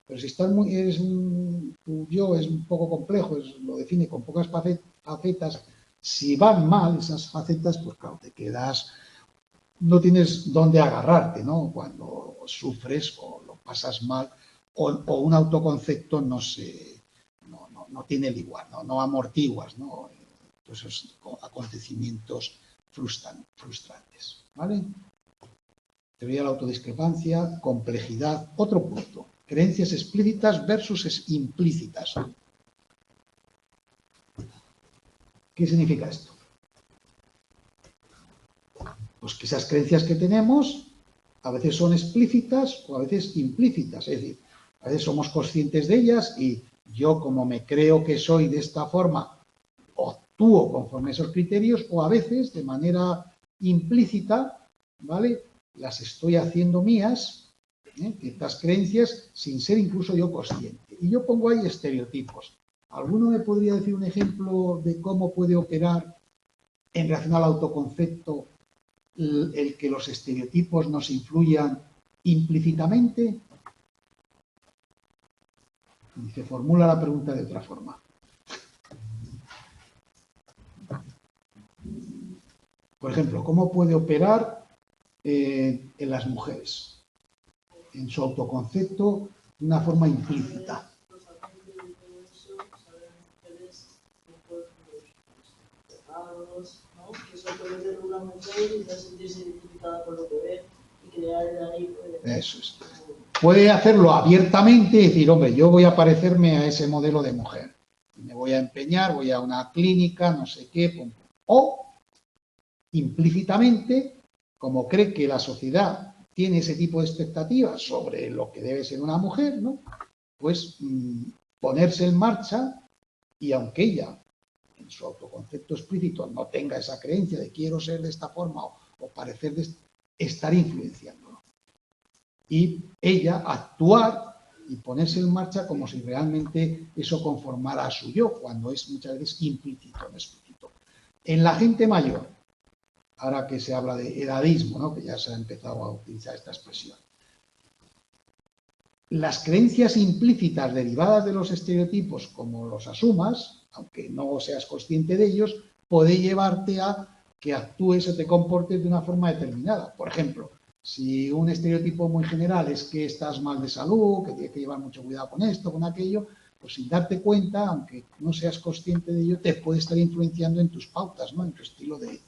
Pero si tu yo es un poco complejo, lo define con pocas facetas, si van mal esas facetas, pues claro, te quedas, no tienes dónde agarrarte, ¿no? Cuando sufres o lo pasas mal o un autoconcepto no tiene el igual, no amortiguas, ¿no? Todos esos acontecimientos frustrantes, ¿vale? Teoría de la autodiscrepancia, complejidad. Otro punto, creencias explícitas versus implícitas. ¿Qué significa esto? Pues que esas creencias que tenemos a veces son explícitas o a veces implícitas. Es decir, a veces somos conscientes de ellas y yo, como me creo que soy de esta forma, actúo conforme a esos criterios, o a veces de manera implícita, ¿vale? Las estoy haciendo mías, estas creencias, sin ser incluso yo consciente. Y yo pongo ahí estereotipos. ¿Alguno me podría decir un ejemplo de cómo puede operar en relación al autoconcepto el que los estereotipos nos influyan implícitamente? Y se formula la pregunta de otra forma. Por ejemplo, ¿cómo puede operar en las mujeres, en su autoconcepto, de una forma implícita? Eso es. Puede hacerlo abiertamente y decir, hombre, yo voy a parecerme a ese modelo de mujer. Me voy a empeñar, voy a una clínica, no sé qué. O, implícitamente, como cree que la sociedad tiene ese tipo de expectativas sobre lo que debe ser una mujer, ¿no? Pues ponerse en marcha y aunque ella en su autoconcepto explícito no tenga esa creencia de quiero ser de esta forma o parecer estar influenciándolo. Y ella actuar y ponerse en marcha como si realmente eso conformara a su yo, cuando es muchas veces implícito, no explícito. En la gente mayor, ahora que se habla de edadismo, ¿no? Que ya se ha empezado a utilizar esta expresión, las creencias implícitas derivadas de los estereotipos, como los asumas, aunque no seas consciente de ellos, puede llevarte a que actúes o te comportes de una forma determinada. Por ejemplo, si un estereotipo muy general es que estás mal de salud, que tienes que llevar mucho cuidado con esto, con aquello, pues sin darte cuenta, aunque no seas consciente de ello, te puede estar influenciando en tus pautas, ¿no? En tu estilo de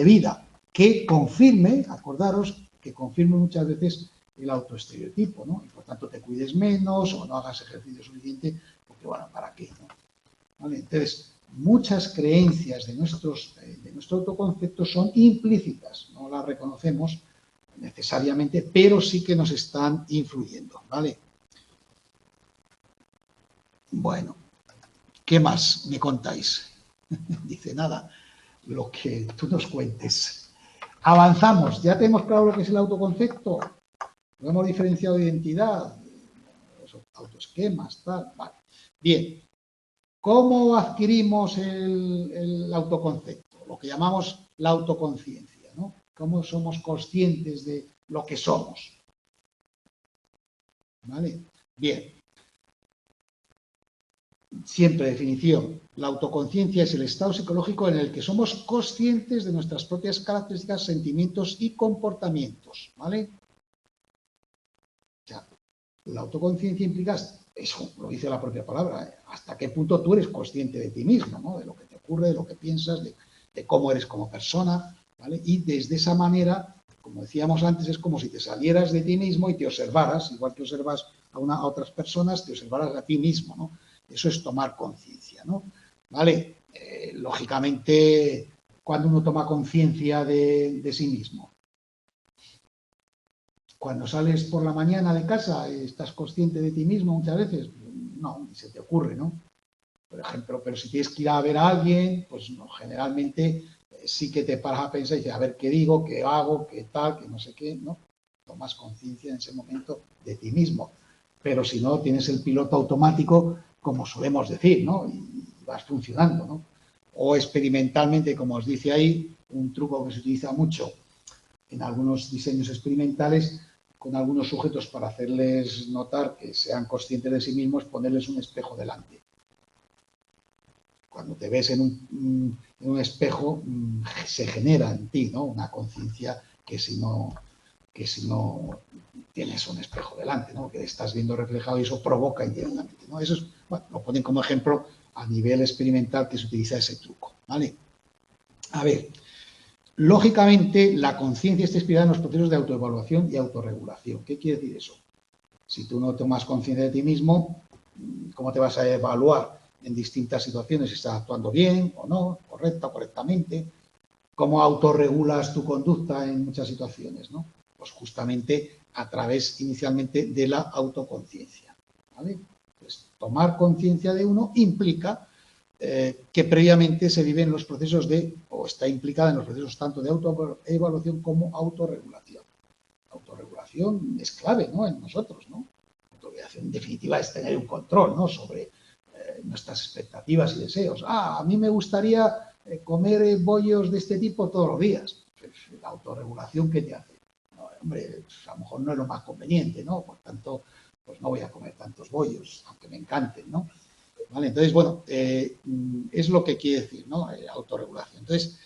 vida, que confirme, acordaros, que confirme muchas veces el autoestereotipo, ¿no? Y por tanto te cuides menos o no hagas ejercicio suficiente, porque bueno, ¿para qué? ¿No? ¿Vale? Entonces, muchas creencias de nuestro autoconcepto son implícitas, no las reconocemos necesariamente, pero sí que nos están influyendo, ¿vale? Bueno, ¿qué más me contáis? Dice, nada, lo que tú nos cuentes. Avanzamos, ya tenemos claro lo que es el autoconcepto, lo hemos diferenciado de identidad, los autoesquemas, tal, vale. Bien, ¿cómo adquirimos el autoconcepto? Lo que llamamos la autoconciencia, ¿no? ¿Cómo somos conscientes de lo que somos? ¿Vale? Bien. Siempre definición. La autoconciencia es el estado psicológico en el que somos conscientes de nuestras propias características, sentimientos y comportamientos, ¿vale? O sea, la autoconciencia implica eso, lo dice la propia palabra, hasta qué punto tú eres consciente de ti mismo, ¿no? De lo que te ocurre, de lo que piensas, de cómo eres como persona, ¿vale? Y desde esa manera, como decíamos antes, es como si te salieras de ti mismo y te observaras, igual que observas a otras personas, te observaras a ti mismo, ¿no? Eso es tomar conciencia, ¿no? ¿Vale? Lógicamente, cuando uno toma conciencia de sí mismo, cuando sales por la mañana de casa, ¿estás consciente de ti mismo muchas veces? No, ni se te ocurre, ¿no? Por ejemplo, pero si tienes que ir a ver a alguien, pues no, generalmente sí que te paras a pensar y dices, a ver qué digo, qué hago, qué tal, qué no sé qué, ¿no? tomas conciencia en ese momento de ti mismo. Pero si no, tienes el piloto automático, como solemos decir, ¿no? Y vas funcionando, ¿no? O experimentalmente, como os dice ahí, un truco que se utiliza mucho en algunos diseños experimentales, con algunos sujetos para hacerles notar que sean conscientes de sí mismos, ponerles un espejo delante. Cuando te ves en un espejo, se genera en ti, ¿no? Una conciencia que si no tienes un espejo delante, ¿no? Que estás viendo reflejado y eso provoca indirectamente, ¿no? Eso es, bueno, lo ponen como ejemplo a nivel experimental que se utiliza ese truco, ¿vale? A ver, lógicamente la conciencia está inspirada en los procesos de autoevaluación y autorregulación. ¿Qué quiere decir eso? Si tú no tomas conciencia de ti mismo, ¿cómo te vas a evaluar en distintas situaciones si estás actuando bien o no, correcta o correctamente? ¿Cómo autorregulas tu conducta en muchas situaciones, ¿no? Pues justamente a través inicialmente de la autoconciencia, ¿vale? Pues tomar conciencia de uno implica que previamente se viven los procesos o está implicada en los procesos tanto de autoevaluación como autorregulación. La autorregulación es clave, ¿no? En nosotros, ¿no? La autorregulación, en definitiva, es tener un control, ¿no? Sobre nuestras expectativas y deseos. A mí me gustaría comer bollos de este tipo todos los días. Pues, la autorregulación, ¿qué te hace? No, hombre, pues a lo mejor no es lo más conveniente, ¿no? Por tanto, pues no voy a comer tantos bollos, aunque me encanten, ¿no? ¿Vale? Entonces, bueno, es lo que quiere decir, ¿no? Autorregulación. Entonces,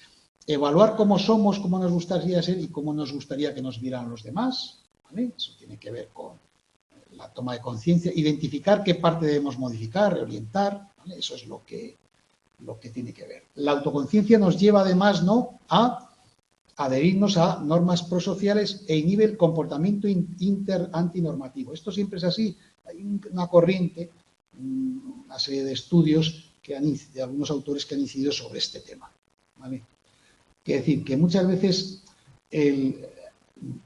evaluar cómo somos, cómo nos gustaría ser y cómo nos gustaría que nos vieran los demás, ¿vale? Eso tiene que ver con la toma de conciencia, identificar qué parte debemos modificar, reorientar, ¿vale? Eso es lo que tiene que ver. La autoconciencia nos lleva además, ¿no?, a adherirnos a normas prosociales e inhibe el comportamiento antinormativo. Esto siempre es así. Hay una corriente, una serie de estudios de algunos autores que han incidido sobre este tema, ¿vale? Quiere decir que muchas veces el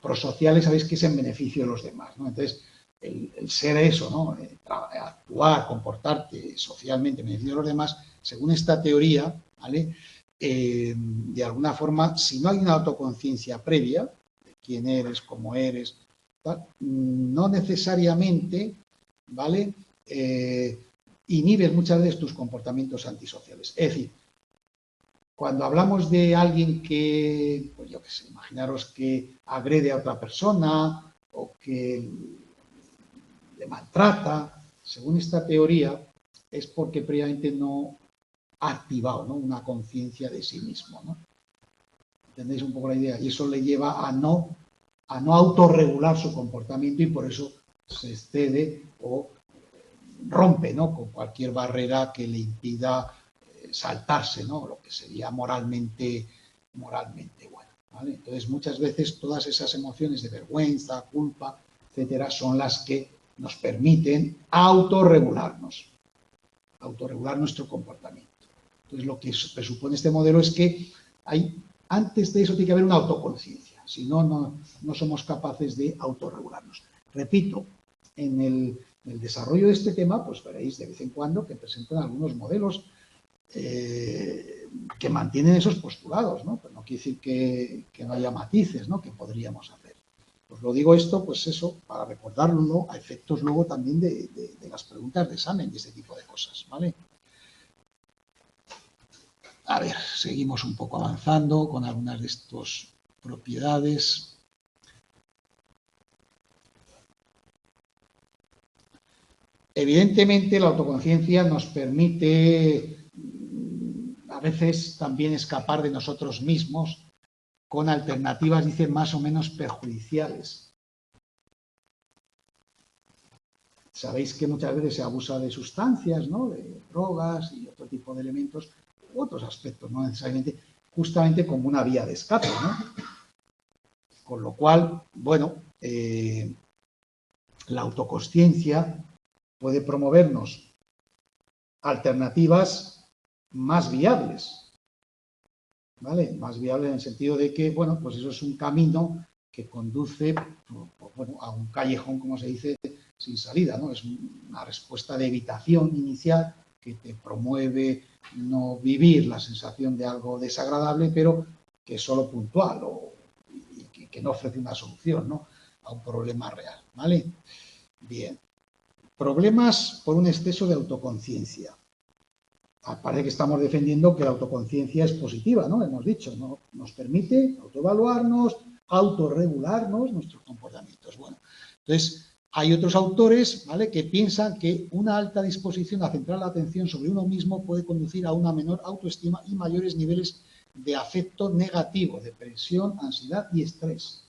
prosociales sabéis que es en beneficio de los demás, ¿no? Entonces, el ser eso, ¿no? Actuar, comportarte socialmente en beneficio de los demás, según esta teoría, ¿vale? De alguna forma, si no hay una autoconciencia previa de quién eres, cómo eres, tal, no necesariamente, ¿vale? Inhibes muchas veces tus comportamientos antisociales. Es decir, cuando hablamos de alguien que, pues yo qué sé, imaginaros que agrede a otra persona o que le maltrata, según esta teoría, es porque previamente no ha activado, ¿no?, una conciencia de sí mismo, ¿no? ¿Entendéis un poco la idea? Y eso le lleva a no autorregular su comportamiento y por eso se excede o rompe, ¿no?, con cualquier barrera que le impida saltarse, ¿no?, lo que sería moralmente bueno, ¿vale? Entonces, muchas veces todas esas emociones de vergüenza, culpa, etcétera, son las que nos permiten autorregular nuestro comportamiento. Entonces, lo que presupone este modelo es que antes de eso tiene que haber una autoconciencia, si no, no somos capaces de autorregularnos. Repito, en el desarrollo de este tema, pues veréis de vez en cuando que presentan algunos modelos que mantienen esos postulados, ¿no? Pero no quiere decir que no haya matices, ¿no?, que podríamos hacer. Os lo digo esto, pues eso, para recordarlo a efectos luego también de las preguntas de examen y este tipo de cosas, ¿vale? A ver, seguimos un poco avanzando con algunas de estas propiedades. Evidentemente, la autoconciencia nos permite a veces también escapar de nosotros mismos con alternativas, dicen, más o menos perjudiciales. Sabéis que muchas veces se abusa de sustancias, ¿no?, de drogas y otro tipo de elementos, otros aspectos, no necesariamente, justamente como una vía de escape, ¿no? Con lo cual, bueno, la autoconsciencia puede promovernos alternativas más viables, ¿vale? Más viables en el sentido de que, bueno, pues eso es un camino que conduce, pues, bueno, a un callejón, como se dice, sin salida, ¿no? Es una respuesta de evitación inicial que te promueve no vivir la sensación de algo desagradable, pero que es solo puntual y que no ofrece una solución, ¿no? a un problema real, ¿vale? Bien. Problemas por un exceso de autoconciencia. Parece que estamos defendiendo que la autoconciencia es positiva, ¿no? Hemos dicho, ¿no? Nos permite autoevaluarnos, autorregularnos nuestros comportamientos. Bueno, entonces hay otros autores, ¿vale?, que piensan que una alta disposición a centrar la atención sobre uno mismo puede conducir a una menor autoestima y mayores niveles de afecto negativo, depresión, ansiedad y estrés.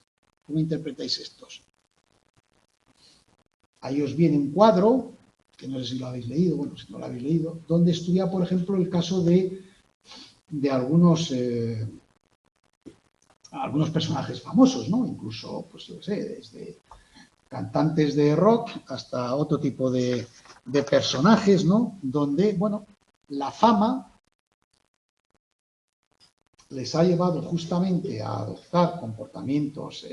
¿Cómo interpretáis estos? Ahí os viene un cuadro, que no sé si lo habéis leído, bueno, si no lo habéis leído, donde estudia, por ejemplo, el caso de algunos personajes famosos, ¿no? Incluso, pues yo sé, desde cantantes de rock hasta otro tipo de personajes, ¿no? Donde, bueno, la fama les ha llevado justamente a adoptar comportamientos,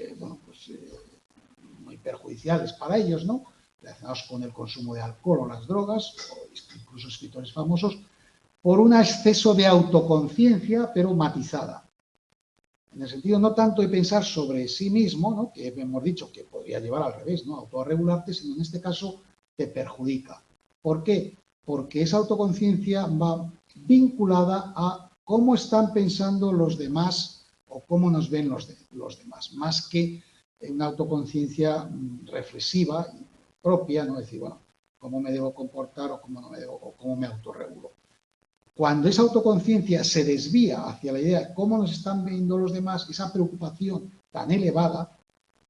muy perjudiciales para ellos, ¿no?, relacionados con el consumo de alcohol o las drogas, o incluso escritores famosos, por un exceso de autoconciencia, pero matizada. En el sentido no tanto de pensar sobre sí mismo, ¿no?, que hemos dicho que podría llevar al revés, ¿no?, autorregularte, sino en este caso te perjudica. ¿Por qué? Porque esa autoconciencia va vinculada a cómo están pensando los demás o cómo nos ven los demás, más que una autoconciencia reflexiva, propia, no decir, bueno, cómo me debo comportar o cómo no me debo, o cómo me autorregulo. Cuando esa autoconciencia se desvía hacia la idea de cómo nos están viendo los demás, esa preocupación tan elevada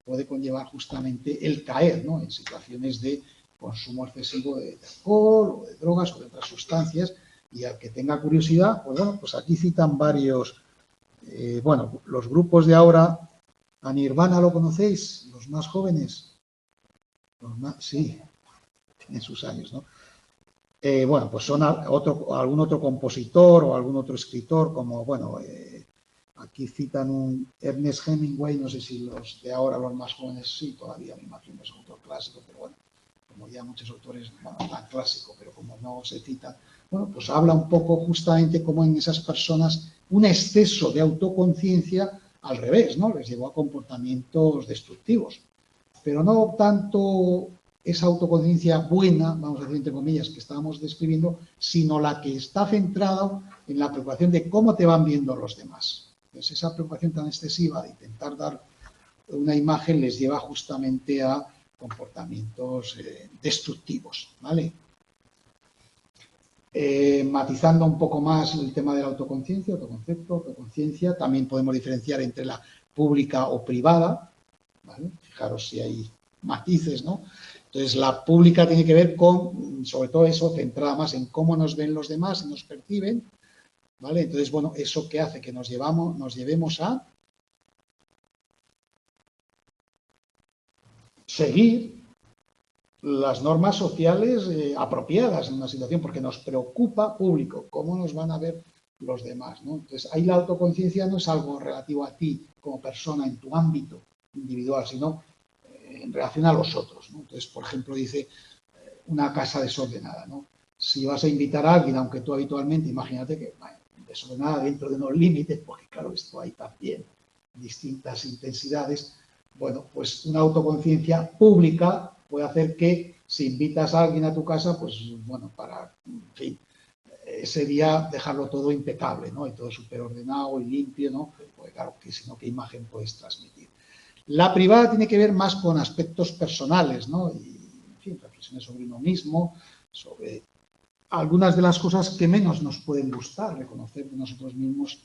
puede conllevar justamente el caer, ¿no?, en situaciones de consumo excesivo de alcohol o de drogas o de otras sustancias. Y al que tenga curiosidad, pues bueno, pues aquí citan varios, bueno, los grupos de ahora. A Nirvana, ¿lo conocéis? Los más jóvenes. Sí, tienen sus años, ¿no? Bueno, pues son algún otro compositor o algún otro escritor, como, bueno, aquí citan un Ernest Hemingway, no sé si los de ahora, los más jóvenes, sí, todavía me imagino es un autor clásico, pero bueno, como ya muchos autores, bueno, tan clásico, pero como no se cita, bueno, pues habla un poco justamente como en esas personas un exceso de autoconciencia al revés, ¿no?, les llevó a comportamientos destructivos. Pero no tanto esa autoconciencia buena, vamos a decir entre comillas, que estábamos describiendo, sino la que está centrada en la preocupación de cómo te van viendo los demás. Entonces, esa preocupación tan excesiva de intentar dar una imagen les lleva justamente a comportamientos destructivos, ¿vale? Matizando un poco más el tema de la autoconciencia, autoconcepto, autoconciencia, también podemos diferenciar entre la pública o privada, ¿vale? Fijaros si hay matices, ¿no? Entonces, la pública tiene que ver con, sobre todo eso, centrada más en cómo nos ven los demás y nos perciben, ¿vale? Entonces, bueno, eso que hace que nos llevemos a seguir las normas sociales apropiadas en una situación, porque nos preocupa público, cómo nos van a ver los demás, ¿no? Entonces, ahí la autoconciencia no es algo relativo a ti como persona en tu ámbito individual, sino en relación a los otros, ¿no? Entonces, por ejemplo, dice una casa desordenada, ¿no? Si vas a invitar a alguien, aunque tú habitualmente, imagínate que, bueno, desordenada dentro de unos límites, porque claro, esto hay también distintas intensidades, bueno, pues una autoconciencia pública puede hacer que si invitas a alguien a tu casa, pues bueno, para, en fin, ese día dejarlo todo impecable, ¿no? Y todo súper ordenado y limpio, ¿no? Pues claro, que si no, ¿qué imagen puedes transmitir? La privada tiene que ver más con aspectos personales, ¿no? Y, en fin, reflexiones sobre uno mismo, sobre algunas de las cosas que menos nos pueden gustar, reconocer de nosotros mismos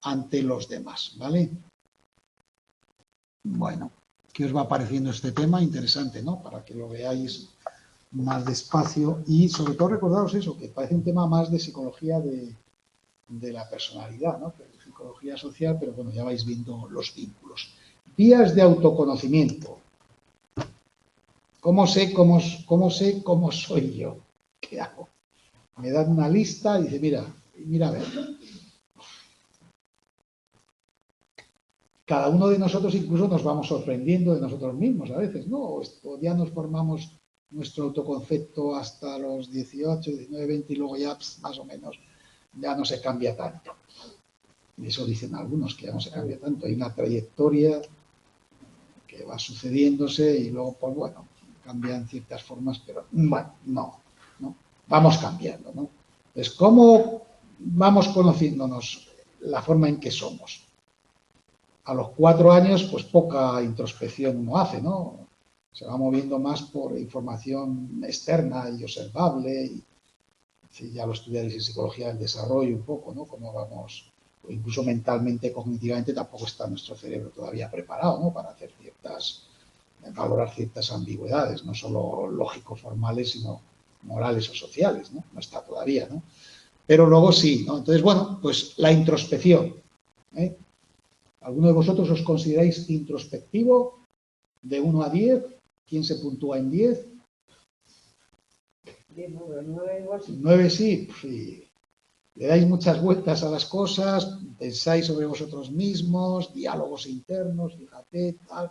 ante los demás, ¿vale? Bueno, ¿qué os va pareciendo este tema? Interesante, ¿no? Para que lo veáis más despacio y sobre todo recordaros eso, que parece un tema más de psicología de la personalidad, ¿no? De psicología social, pero bueno, ya vais viendo los vínculos. Vías de autoconocimiento. ¿Cómo sé cómo soy yo? ¿Qué hago? Me dan una lista y dice, mira a ver. Cada uno de nosotros incluso nos vamos sorprendiendo de nosotros mismos a veces, ¿no? O ya nos formamos nuestro autoconcepto hasta los 18, 19, 20 y luego ya más o menos ya no se cambia tanto. Y eso dicen algunos, que ya no se cambia tanto. Hay una trayectoria que va sucediéndose y luego, pues bueno, cambian ciertas formas, pero bueno, no. Vamos cambiando, ¿no? Entonces, ¿cómo vamos conociéndonos la forma en que somos? A los 4 años, pues poca introspección uno hace, ¿no? Se va moviendo más por información externa y observable. Y, si ya lo estudiáis en psicología del desarrollo un poco, ¿no? Cómo vamos, o incluso mentalmente, cognitivamente, tampoco está nuestro cerebro todavía preparado, ¿no? Para hacer valorar ciertas ambigüedades, no solo lógico-formales, sino morales o sociales, ¿no? No está todavía, ¿no? Pero luego sí, ¿no? Entonces, bueno, pues la introspección, ¿eh? ¿Alguno de vosotros os consideráis introspectivo? De 1 a 10, ¿quién se puntúa en 10? 9 sí, sí. Le dais muchas vueltas a las cosas, pensáis sobre vosotros mismos, diálogos internos, fíjate, tal.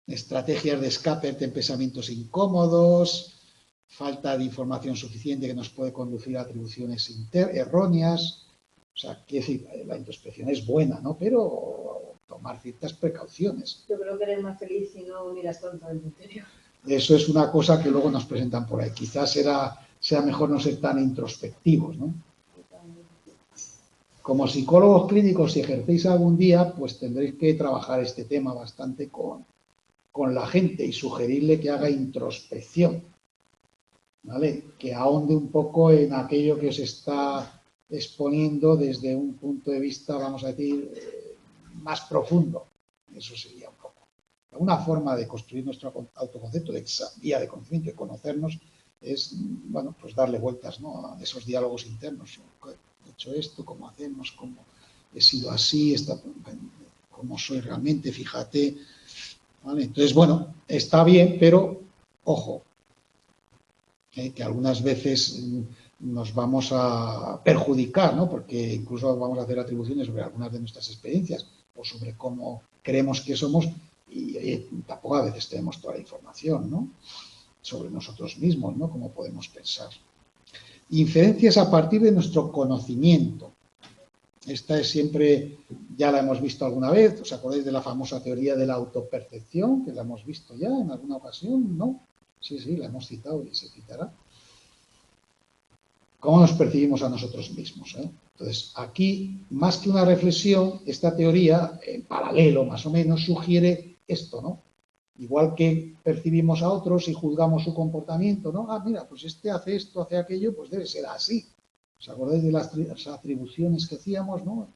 Estrategias de escape ante pensamientos incómodos, falta de información suficiente que nos puede conducir a atribuciones erróneas. O sea, quiero decir, la introspección es buena, ¿no? Pero tomar ciertas precauciones. Yo creo que eres más feliz si no miras tanto el interior. Eso es una cosa que luego nos presentan por ahí. Quizás sea mejor no ser tan introspectivos, ¿no? Como psicólogos clínicos, si ejercéis algún día, pues tendréis que trabajar este tema bastante con la gente y sugerirle que haga introspección, ¿vale? Que ahonde un poco en aquello que os está exponiendo desde un punto de vista, vamos a decir, más profundo. Eso sería un poco. Una forma de construir nuestro autoconcepto, de esa vía de conocimiento, de conocernos, es, bueno, pues darle vueltas, ¿no? A esos diálogos internos. He hecho esto, cómo hacemos, cómo he sido así, cómo soy realmente, fíjate. ¿Vale? Entonces, bueno, está bien, pero ojo, que algunas veces nos vamos a perjudicar, ¿no? Porque incluso vamos a hacer atribuciones sobre algunas de nuestras experiencias o sobre cómo creemos que somos y tampoco a veces tenemos toda la información, ¿no? Sobre nosotros mismos, ¿no? Cómo podemos pensar. Inferencias a partir de nuestro conocimiento. Esta es siempre, ya la hemos visto alguna vez, ¿os acordáis de la famosa teoría de la autopercepción? Que la hemos visto ya en alguna ocasión, ¿no? Sí, la hemos citado y se citará. ¿Cómo nos percibimos a nosotros mismos? Entonces, aquí, más que una reflexión, esta teoría, en paralelo más o menos, sugiere esto, ¿no? Igual que percibimos a otros y juzgamos su comportamiento, ¿no? Ah, mira, pues este hace esto, hace aquello, pues debe ser así. ¿Os acordáis de las atribuciones que hacíamos, ¿no?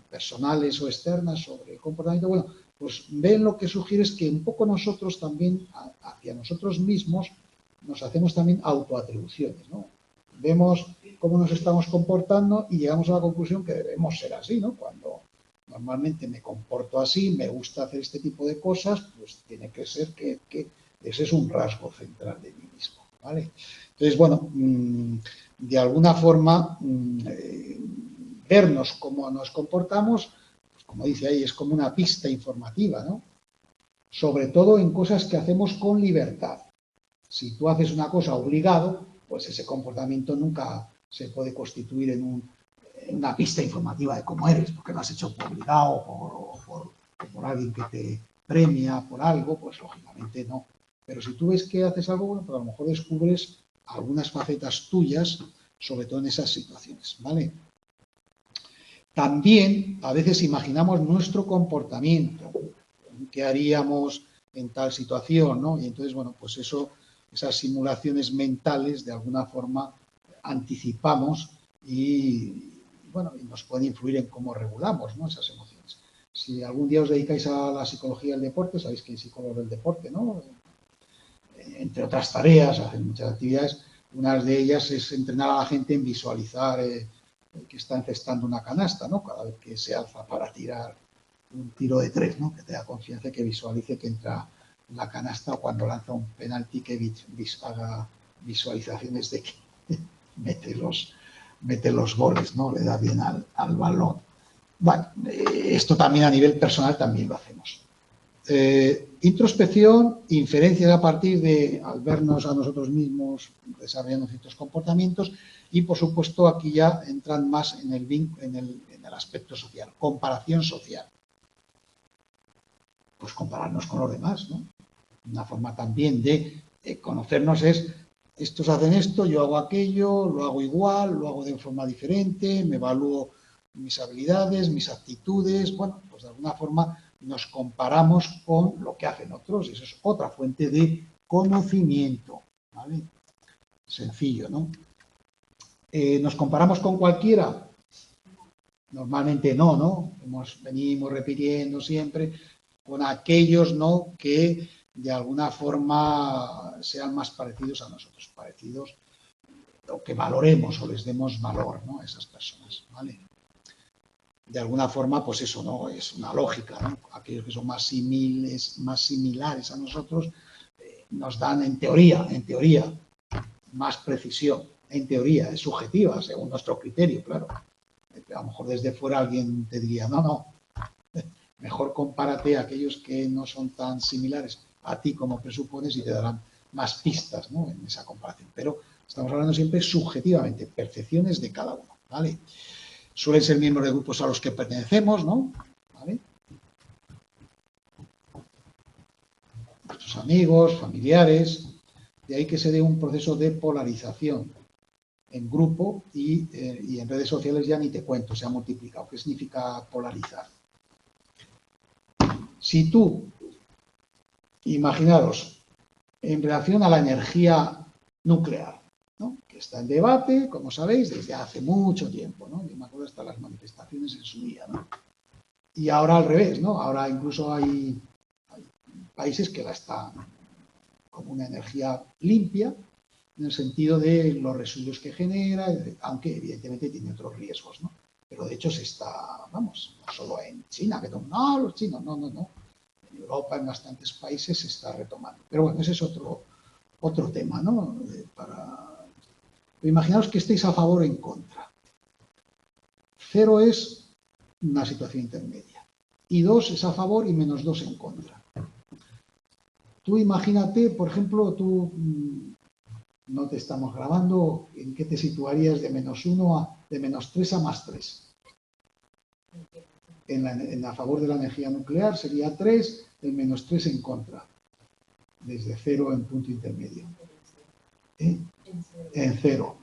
Personales o externas sobre el comportamiento? Bueno, pues ven lo que sugiere es que un poco nosotros también, hacia nosotros mismos, nos hacemos también autoatribuciones, ¿no? Vemos cómo nos estamos comportando y llegamos a la conclusión que debemos ser así, ¿no? Cuando normalmente me comporto así, me gusta hacer este tipo de cosas, pues tiene que ser que ese es un rasgo central de mí mismo, ¿vale? Entonces, bueno, de alguna forma, vernos cómo nos comportamos, pues como dice ahí, es como una pista informativa, ¿no? Sobre todo en cosas que hacemos con libertad. Si tú haces una cosa obligado, pues ese comportamiento nunca se puede constituir en una pista informativa de cómo eres, porque lo has hecho por obligado o por alguien que te premia por algo, pues lógicamente no. Pero si tú ves que haces algo, bueno, pues a lo mejor descubres algunas facetas tuyas, sobre todo en esas situaciones, ¿vale? También a veces imaginamos nuestro comportamiento, qué haríamos en tal situación, ¿no? Y entonces, bueno, pues esas simulaciones mentales de alguna forma anticipamos y bueno, y nos pueden influir en cómo regulamos, ¿no? Esas emociones. Si algún día os dedicáis a la psicología del deporte, sabéis que hay psicólogos del deporte, ¿no? Entre otras tareas, hacen muchas actividades. Una de ellas es entrenar a la gente en visualizar que está encestando una canasta, ¿no? Cada vez que se alza para tirar un tiro de 3, ¿no? Que te da confianza, que visualice que entra en la canasta, o cuando lanza un penalti que haga visualizaciones de que mete los goles, ¿no? Le da bien al balón. Bueno, esto también a nivel personal también lo hacemos. Introspección, inferencias a partir de, al vernos a nosotros mismos desarrollando ciertos comportamientos, y por supuesto aquí ya entran más en el aspecto social, comparación social. Pues compararnos con los demás, ¿no? Una forma también de conocernos es, estos hacen esto, yo hago aquello, lo hago igual, lo hago de forma diferente, me evalúo mis habilidades, mis actitudes, bueno, pues de alguna forma nos comparamos con lo que hacen otros y eso es otra fuente de conocimiento, ¿vale? Sencillo, ¿no? ¿Nos comparamos con cualquiera? Normalmente no, ¿no? Venimos repitiendo siempre con aquellos, ¿no?, que de alguna forma sean más parecidos a nosotros, parecidos, o que valoremos o les demos valor, ¿no?, a esas personas, ¿vale? De alguna forma, pues eso, ¿no?, es una lógica, ¿no? Aquellos que son más similares a nosotros nos dan, en teoría, más precisión. En teoría, es subjetiva, según nuestro criterio, claro. A lo mejor desde fuera alguien te diría, no, mejor compárate a aquellos que no son tan similares a ti como presupones y te darán más pistas, ¿no?, en esa comparación. Pero estamos hablando siempre subjetivamente, percepciones de cada uno, ¿vale? Suelen ser miembros de grupos a los que pertenecemos, ¿no? ¿Vale? Nuestros amigos, familiares, de ahí que se dé un proceso de polarización en grupo y en redes sociales ya ni te cuento, se ha multiplicado. ¿Qué significa polarizar? Si tú, imaginaros, en relación a la energía nuclear, ¿no?, que está en debate, como sabéis, desde hace mucho tiempo, ¿no? Yo me acuerdo hasta las manifestaciones en su día, ¿no? Y ahora al revés, ¿no? Ahora incluso hay países que la están como una energía limpia, en el sentido de los residuos que genera, aunque evidentemente tiene otros riesgos, ¿no? Pero de hecho se está, vamos, no solo en China, que no, los chinos, no. En Europa, en bastantes países se está retomando. Pero bueno, ese es otro tema, ¿no? Imaginaos que estéis a favor o en contra. 0 es una situación intermedia. Y 2 es a favor y -2 en contra. Tú imagínate, por ejemplo, tú no te estamos grabando, ¿en qué te situarías de -1 de -3 a +3? En a favor de la energía nuclear sería 3, el -3 en contra, desde 0 en punto intermedio. En 0.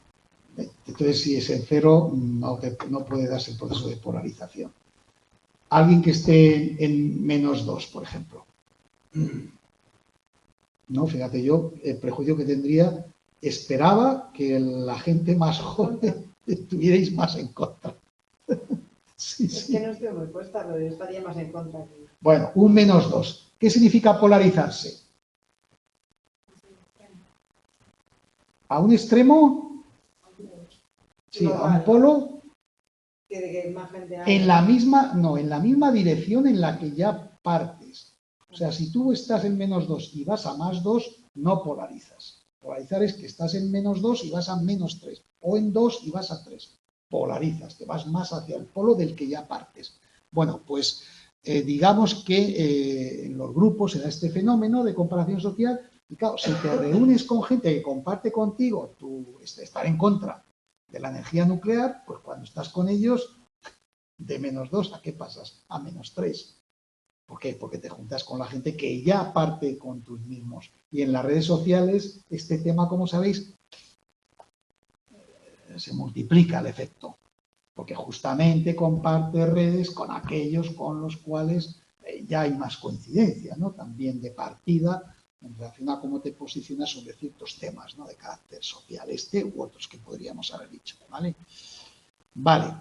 Entonces, si es en 0, no puede darse el proceso de polarización. Alguien que esté en -2, por ejemplo. No, fíjate, yo el prejuicio que tendría, esperaba que la gente más joven estuvierais más en contra. Sí, es que no estoy muy puesta, pero yo estaría más en contra. Bueno, un -2. ¿Qué significa polarizarse? ¿A un extremo? Sí, a un polo. En la misma dirección en la que ya partes. O sea, si tú estás en -2 y vas a +2, no polarizas. Polarizar es que estás en -2 y vas a -3. O en 2 y vas a 3. Polarizas, te vas más hacia el polo del que ya partes. Bueno, pues digamos que en los grupos se da este fenómeno de comparación social y claro, si te reúnes con gente que comparte contigo estar en contra de la energía nuclear, pues cuando estás con ellos, de -2, ¿a qué pasas? A -3. ¿Por qué? Porque te juntas con la gente que ya parte con tus mismos. Y en las redes sociales, este tema, como sabéis, se multiplica el efecto. Porque justamente comparte redes con aquellos con los cuales ya hay más coincidencia, ¿no? También de partida en relación a cómo te posicionas sobre ciertos temas, ¿no?, de carácter social, u otros que podríamos haber dicho, ¿vale? Vale.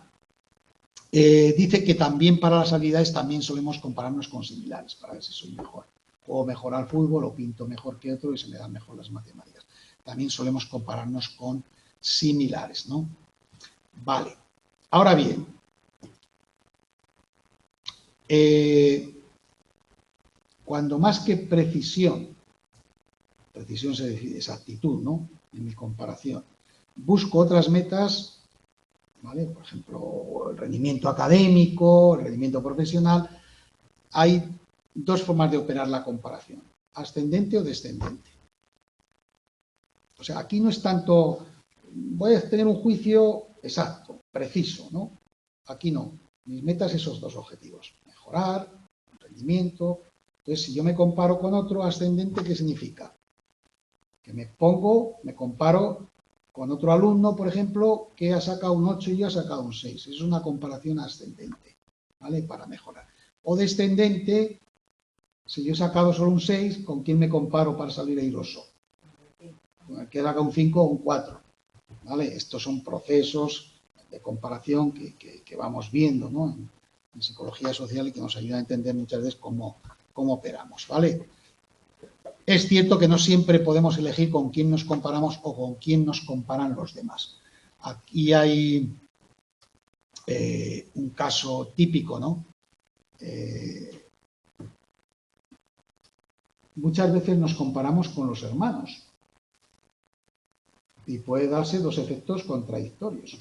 Dice que también para las habilidades también solemos compararnos con similares, para ver si soy mejor. Puedo mejorar al fútbol o pinto mejor que otro y se me dan mejor las matemáticas. También solemos compararnos con similares, ¿no? Vale. Ahora bien, cuando más que precisión se decide exactitud, ¿no?, en mi comparación, busco otras metas, ¿vale? Por ejemplo, el rendimiento académico, el rendimiento profesional, hay dos formas de operar la comparación, ascendente o descendente. O sea, aquí no es tanto, voy a tener un juicio exacto, preciso, ¿no? Aquí no. Mis metas, esos dos objetivos. Mejorar, rendimiento. Entonces, si yo me comparo con otro ascendente, ¿qué significa? Que me comparo con otro alumno, por ejemplo, que ha sacado un 8 y yo he sacado un 6. Eso es una comparación ascendente, ¿vale? Para mejorar. O descendente, si yo he sacado solo un 6, ¿con quién me comparo para salir airoso? Con el que saca un 5 o un 4, ¿vale? Estos son procesos de comparación que vamos viendo, ¿no? En psicología social y que nos ayuda a entender muchas veces cómo operamos, ¿vale? Es cierto que no siempre podemos elegir con quién nos comparamos o con quién nos comparan los demás. Aquí hay un caso típico, ¿no? Muchas veces nos comparamos con los hermanos y puede darse dos efectos contradictorios.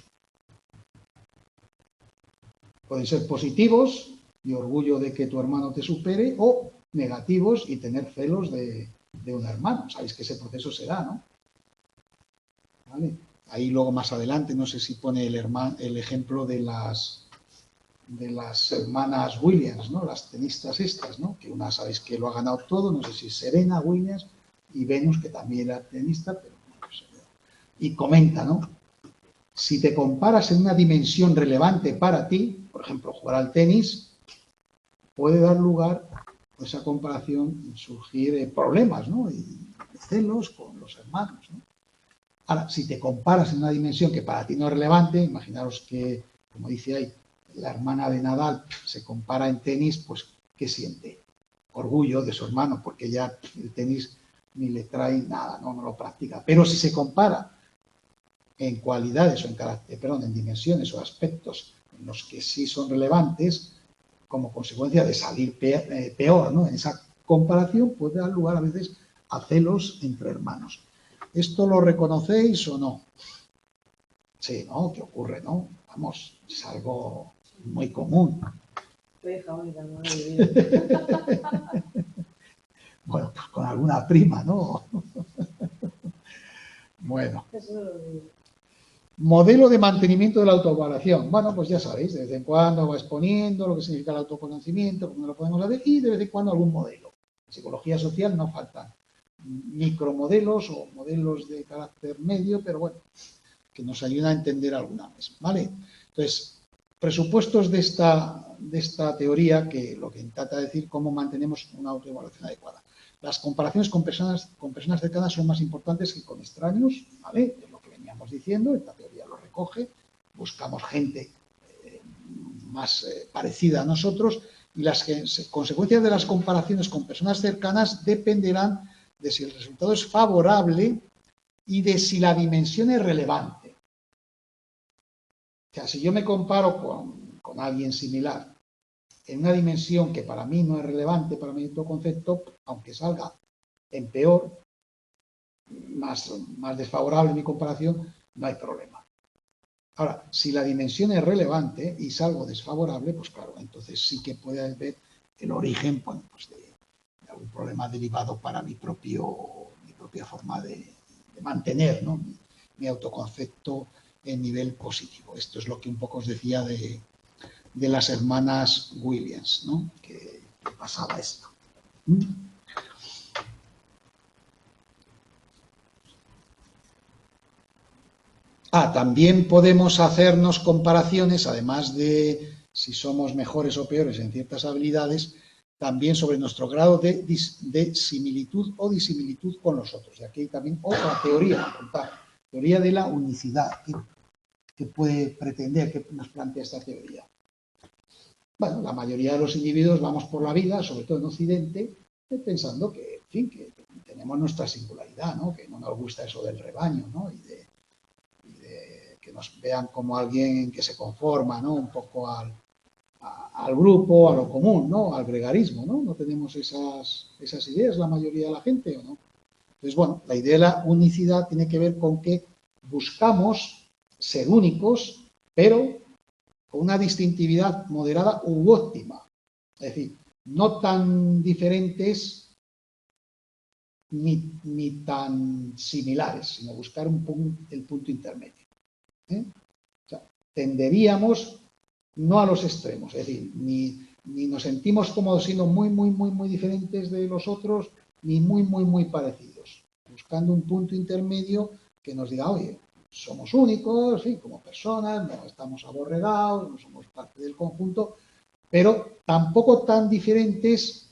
Pueden ser positivos y orgullo de que tu hermano te supere, o negativos y tener celos de un hermano. Sabéis que ese proceso se da, ¿no? ¿Vale? Ahí luego más adelante, no sé si pone el ejemplo de las hermanas Williams, ¿no? Las tenistas estas, ¿no? Que una sabéis que lo ha ganado todo, no sé si Serena Williams y Venus, que también era tenista, pero no sé. Y comenta, ¿no? Si te comparas en una dimensión relevante para ti, por ejemplo, jugar al tenis, puede dar lugar a esa comparación, surgir problemas, ¿no? Y celos con los hermanos, ¿no? Ahora, si te comparas en una dimensión que para ti no es relevante, imaginaros que, como dice ahí, la hermana de Nadal se compara en tenis, pues, ¿qué siente? Orgullo de su hermano, porque ya el tenis ni le trae nada, no lo practica. Pero si se compara en cualidades o en dimensiones o aspectos en los que sí son relevantes, como consecuencia de salir peor, ¿no? En esa comparación puede dar lugar a veces a celos entre hermanos. ¿Esto lo reconocéis o no? Sí, ¿no? ¿Qué ocurre, no? Vamos, es algo muy común. Bueno, pues con alguna prima, ¿no? Bueno. Modelo de mantenimiento de la autoevaluación. Bueno, pues ya sabéis, de vez en cuando va exponiendo lo que significa el autoconocimiento, cómo lo podemos hacer, y de vez en cuando algún modelo. En psicología social no faltan micromodelos o modelos de carácter medio, pero bueno, que nos ayudan a entender alguna vez, ¿vale? Entonces, presupuestos de esta teoría, que lo que intenta decir cómo mantenemos una autoevaluación adecuada. Las comparaciones con personas cercanas son más importantes que con extraños, ¿vale? Es lo que veníamos diciendo, esta teoría lo recoge, buscamos gente más parecida a nosotros, y las consecuencias de las comparaciones con personas cercanas dependerán de si el resultado es favorable y de si la dimensión es relevante. O sea, si yo me comparo con alguien similar en una dimensión que para mí no es relevante, para mi autoconcepto, aunque salga en peor, más desfavorable mi comparación, no hay problema. Ahora, si la dimensión es relevante y salgo desfavorable, pues claro, entonces sí que puede haber el origen, bueno, pues de algún problema derivado para mi propia forma de mantener, ¿no? mi autoconcepto en nivel positivo. Esto es lo que un poco os decía de las hermanas Williams, ¿no? Que pasaba esto. También podemos hacernos comparaciones, además de si somos mejores o peores en ciertas habilidades, también sobre nuestro grado de similitud o disimilitud con los otros. Y aquí hay también otra teoría, teoría de la unicidad. ¿Qué puede pretender, qué nos plantea esta teoría? Bueno, la mayoría de los individuos vamos por la vida, sobre todo en Occidente, pensando que, en fin, que tenemos nuestra singularidad, ¿no? Que no nos gusta eso del rebaño, ¿no? Y de que nos vean como alguien que se conforma, ¿no? Un poco al grupo, a lo común, ¿no? Al gregarismo, ¿no? No tenemos esas ideas la mayoría de la gente, ¿o no? Entonces, bueno, la idea de la unicidad tiene que ver con que buscamos ser únicos, pero con una distintividad moderada u óptima. Es decir, no tan diferentes ni tan similares, sino buscar el punto intermedio. O sea, tenderíamos no a los extremos, es decir, ni nos sentimos cómodos siendo muy diferentes de los otros, ni muy parecidos, buscando un punto intermedio que nos diga, oye, somos únicos, sí, como personas, no estamos aborregados, no somos parte del conjunto, pero tampoco tan diferentes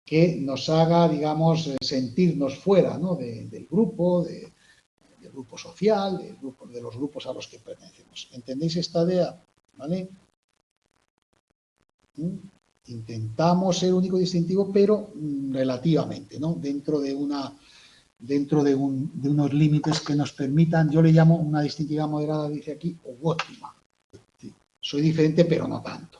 que nos haga, digamos, sentirnos fuera, ¿no?, del grupo, del grupo social, de los grupos a los que pertenecemos. ¿Entendéis esta idea? ¿Vale? Intentamos ser único y distintivo, pero relativamente, ¿no?, dentro de unos límites que nos permitan, yo le llamo una distintividad moderada, dice aquí, o óptima. Sí, soy diferente, pero no tanto.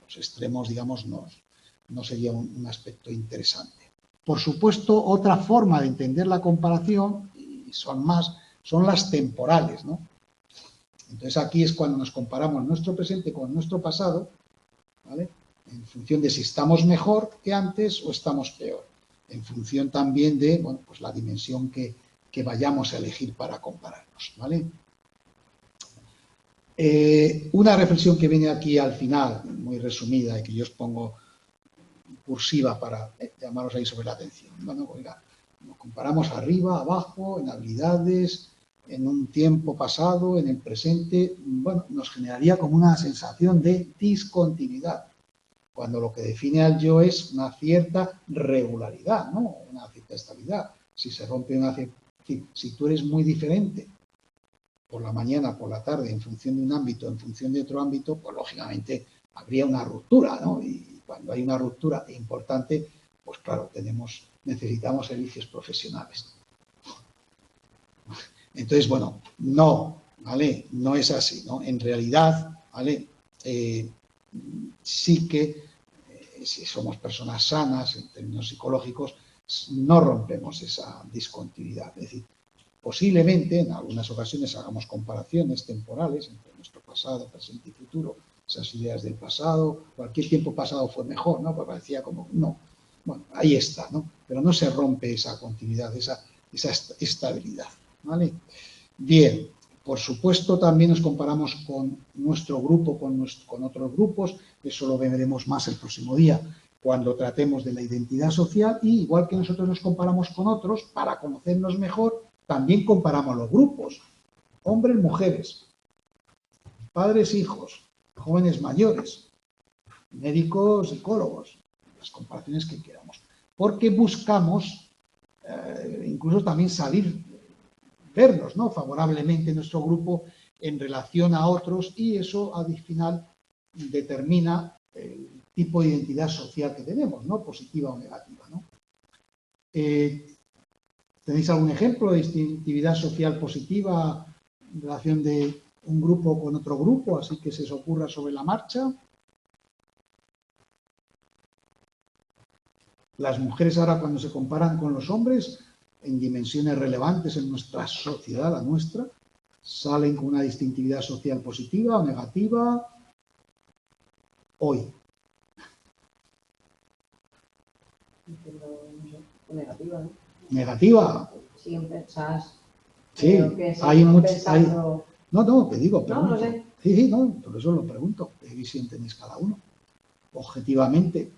Los extremos, digamos, no sería un aspecto interesante. Por supuesto, otra forma de entender la comparación, y son las temporales, ¿no? Entonces aquí es cuando nos comparamos nuestro presente con nuestro pasado, ¿vale?, en función de si estamos mejor que antes o estamos peor, en función también de, bueno, pues la dimensión que vayamos a elegir para compararnos, ¿vale? Una reflexión que viene aquí al final, muy resumida, y que yo os pongo cursiva para llamaros ahí sobre la atención. Bueno, oiga, nos comparamos arriba, abajo, en habilidades, en un tiempo pasado, en el presente, bueno, nos generaría como una sensación de discontinuidad, cuando lo que define al yo es una cierta regularidad, ¿no?, una cierta estabilidad. Si se rompe si tú eres muy diferente por la mañana, por la tarde, en función de un ámbito, en función de otro ámbito, pues lógicamente habría una ruptura, ¿no? Y cuando hay una ruptura importante, pues claro, necesitamos servicios profesionales. Entonces, bueno, no, ¿vale? No es así, ¿no? En realidad, ¿vale? Sí que si somos personas sanas en términos psicológicos, no rompemos esa discontinuidad. Es decir, posiblemente en algunas ocasiones hagamos comparaciones temporales entre nuestro pasado, presente y futuro, esas ideas del pasado, cualquier tiempo pasado fue mejor, ¿no? Pues parecía como, no. Bueno, ahí está, ¿no? Pero no se rompe esa continuidad, esa estabilidad, ¿vale? Bien, por supuesto también nos comparamos con nuestro grupo, con otros grupos, eso lo veremos más el próximo día, cuando tratemos de la identidad social, y igual que nosotros nos comparamos con otros, para conocernos mejor, también comparamos los grupos, hombres, mujeres, padres, hijos, jóvenes, mayores, médicos, psicólogos, las comparaciones que queramos, porque buscamos incluso también vernos, ¿no?, favorablemente en nuestro grupo en relación a otros, y eso al final determina el tipo de identidad social que tenemos, ¿no?, positiva o negativa, ¿no? ¿Tenéis algún ejemplo de distintividad social positiva en relación de un grupo con otro grupo, así que se os ocurra sobre la marcha? Las mujeres ahora, cuando se comparan con los hombres en dimensiones relevantes en nuestra sociedad, la nuestra, salen con una distintividad social positiva o negativa hoy. Negativa, ¿no? ¿Negativa? Siguen pensando. Sí, hay muchos. No, te digo, pregunto. No sé. Sí, no, por eso lo pregunto. ¿Qué visión tenéis cada uno? Objetivamente.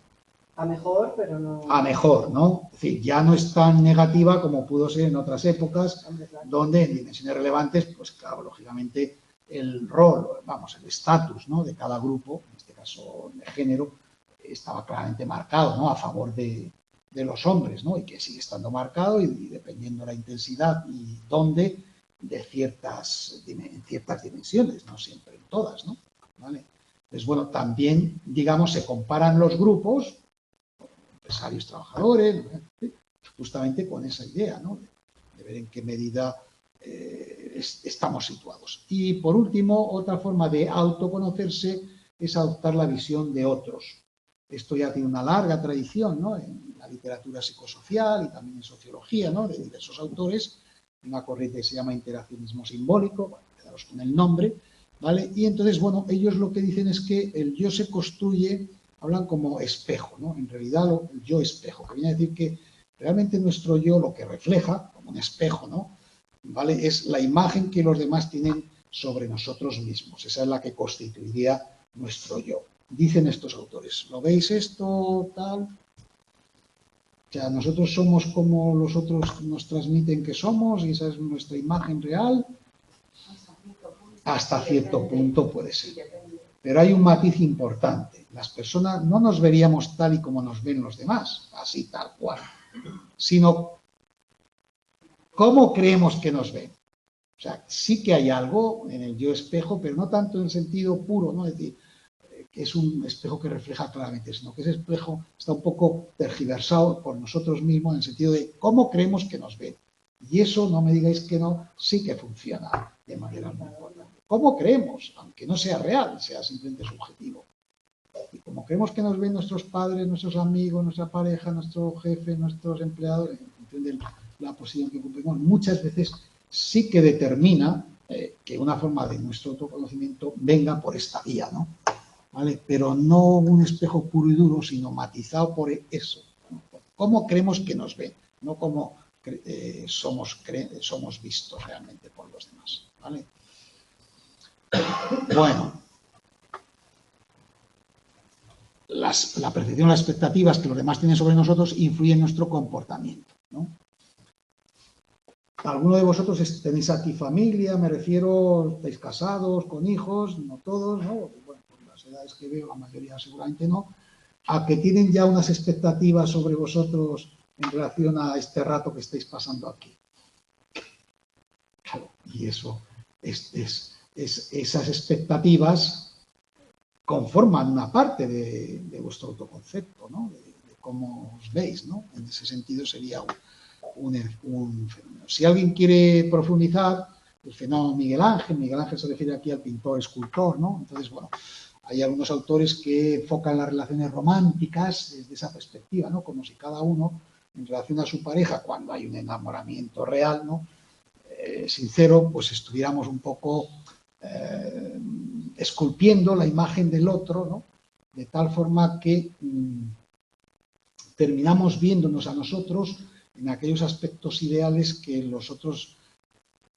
A mejor, pero no. A mejor, ¿no? Es decir, ya no es tan negativa como pudo ser en otras épocas, donde en dimensiones relevantes, pues claro, lógicamente el rol, vamos, el estatus, ¿no?, de cada grupo, en este caso de género, estaba claramente marcado, ¿no?, a favor de los hombres, ¿no?, y que sigue estando marcado, y dependiendo de la intensidad y dónde, de ciertas dimensiones, no siempre en todas, ¿no? ¿Vale? Entonces, bueno, también, digamos, se comparan los grupos, empresarios, trabajadores, justamente con esa idea, ¿no?, de ver en qué medida estamos situados. Y por último, otra forma de autoconocerse es adoptar la visión de otros. Esto ya tiene una larga tradición, ¿no?, en la literatura psicosocial y también en sociología, ¿no?, de diversos autores, una corriente que se llama interaccionismo simbólico, bueno, quedaros con el nombre, ¿vale? Y entonces, bueno, ellos lo que dicen es que el yo se construye, hablan como espejo, ¿no? En realidad, el yo espejo, que viene a decir que realmente nuestro yo lo que refleja, como un espejo, ¿no?, ¿vale?, es la imagen que los demás tienen sobre nosotros mismos. Esa es la que constituiría nuestro yo. Dicen estos autores, ¿lo veis esto tal? O sea, nosotros somos como los otros nos transmiten que somos y esa es nuestra imagen real. Hasta cierto punto puede ser. Pero hay un matiz importante. Las personas no nos veríamos tal y como nos ven los demás, así tal cual, sino cómo creemos que nos ven. O sea, sí que hay algo en el yo espejo, pero no tanto en el sentido puro, ¿no? Es decir, que es un espejo que refleja claramente, sino que ese espejo está un poco tergiversado por nosotros mismos en el sentido de cómo creemos que nos ven. Y eso, no me digáis que no, sí que funciona de manera muy importante. ¿Cómo creemos? Aunque no sea real, sea simplemente subjetivo. Y como creemos que nos ven nuestros padres, nuestros amigos, nuestra pareja, nuestro jefe, nuestros empleados, en función de la posición que ocupemos, muchas veces sí que determina que una forma de nuestro autoconocimiento venga por esta vía, ¿no? ¿Vale? Pero no un espejo puro y duro, sino matizado por eso. ¿No? ¿Cómo creemos que nos ven? No cómo somos vistos realmente por los demás. ¿Vale? Bueno, la percepción, las expectativas que los demás tienen sobre nosotros influyen en nuestro comportamiento, ¿no? ¿Alguno de vosotros tenéis aquí familia? Me refiero, ¿estáis casados, con hijos? No todos, ¿no? Bueno, por las edades que veo, la mayoría seguramente no. ¿A que tienen ya unas expectativas sobre vosotros en relación a este rato que estáis pasando aquí? Claro, y eso, esas expectativas conforman una parte de vuestro autoconcepto, ¿no? De cómo os veis, ¿no? En ese sentido sería un fenómeno. Si alguien quiere profundizar, el fenómeno Miguel Ángel se refiere aquí al pintor-escultor, ¿no? Entonces, bueno, hay algunos autores que enfocan las relaciones románticas desde esa perspectiva, ¿no? Como si cada uno, en relación a su pareja, cuando hay un enamoramiento real, ¿no? Sincero, pues estuviéramos un poco esculpiendo la imagen del otro, ¿no? De tal forma que terminamos viéndonos a nosotros en aquellos aspectos ideales que los otros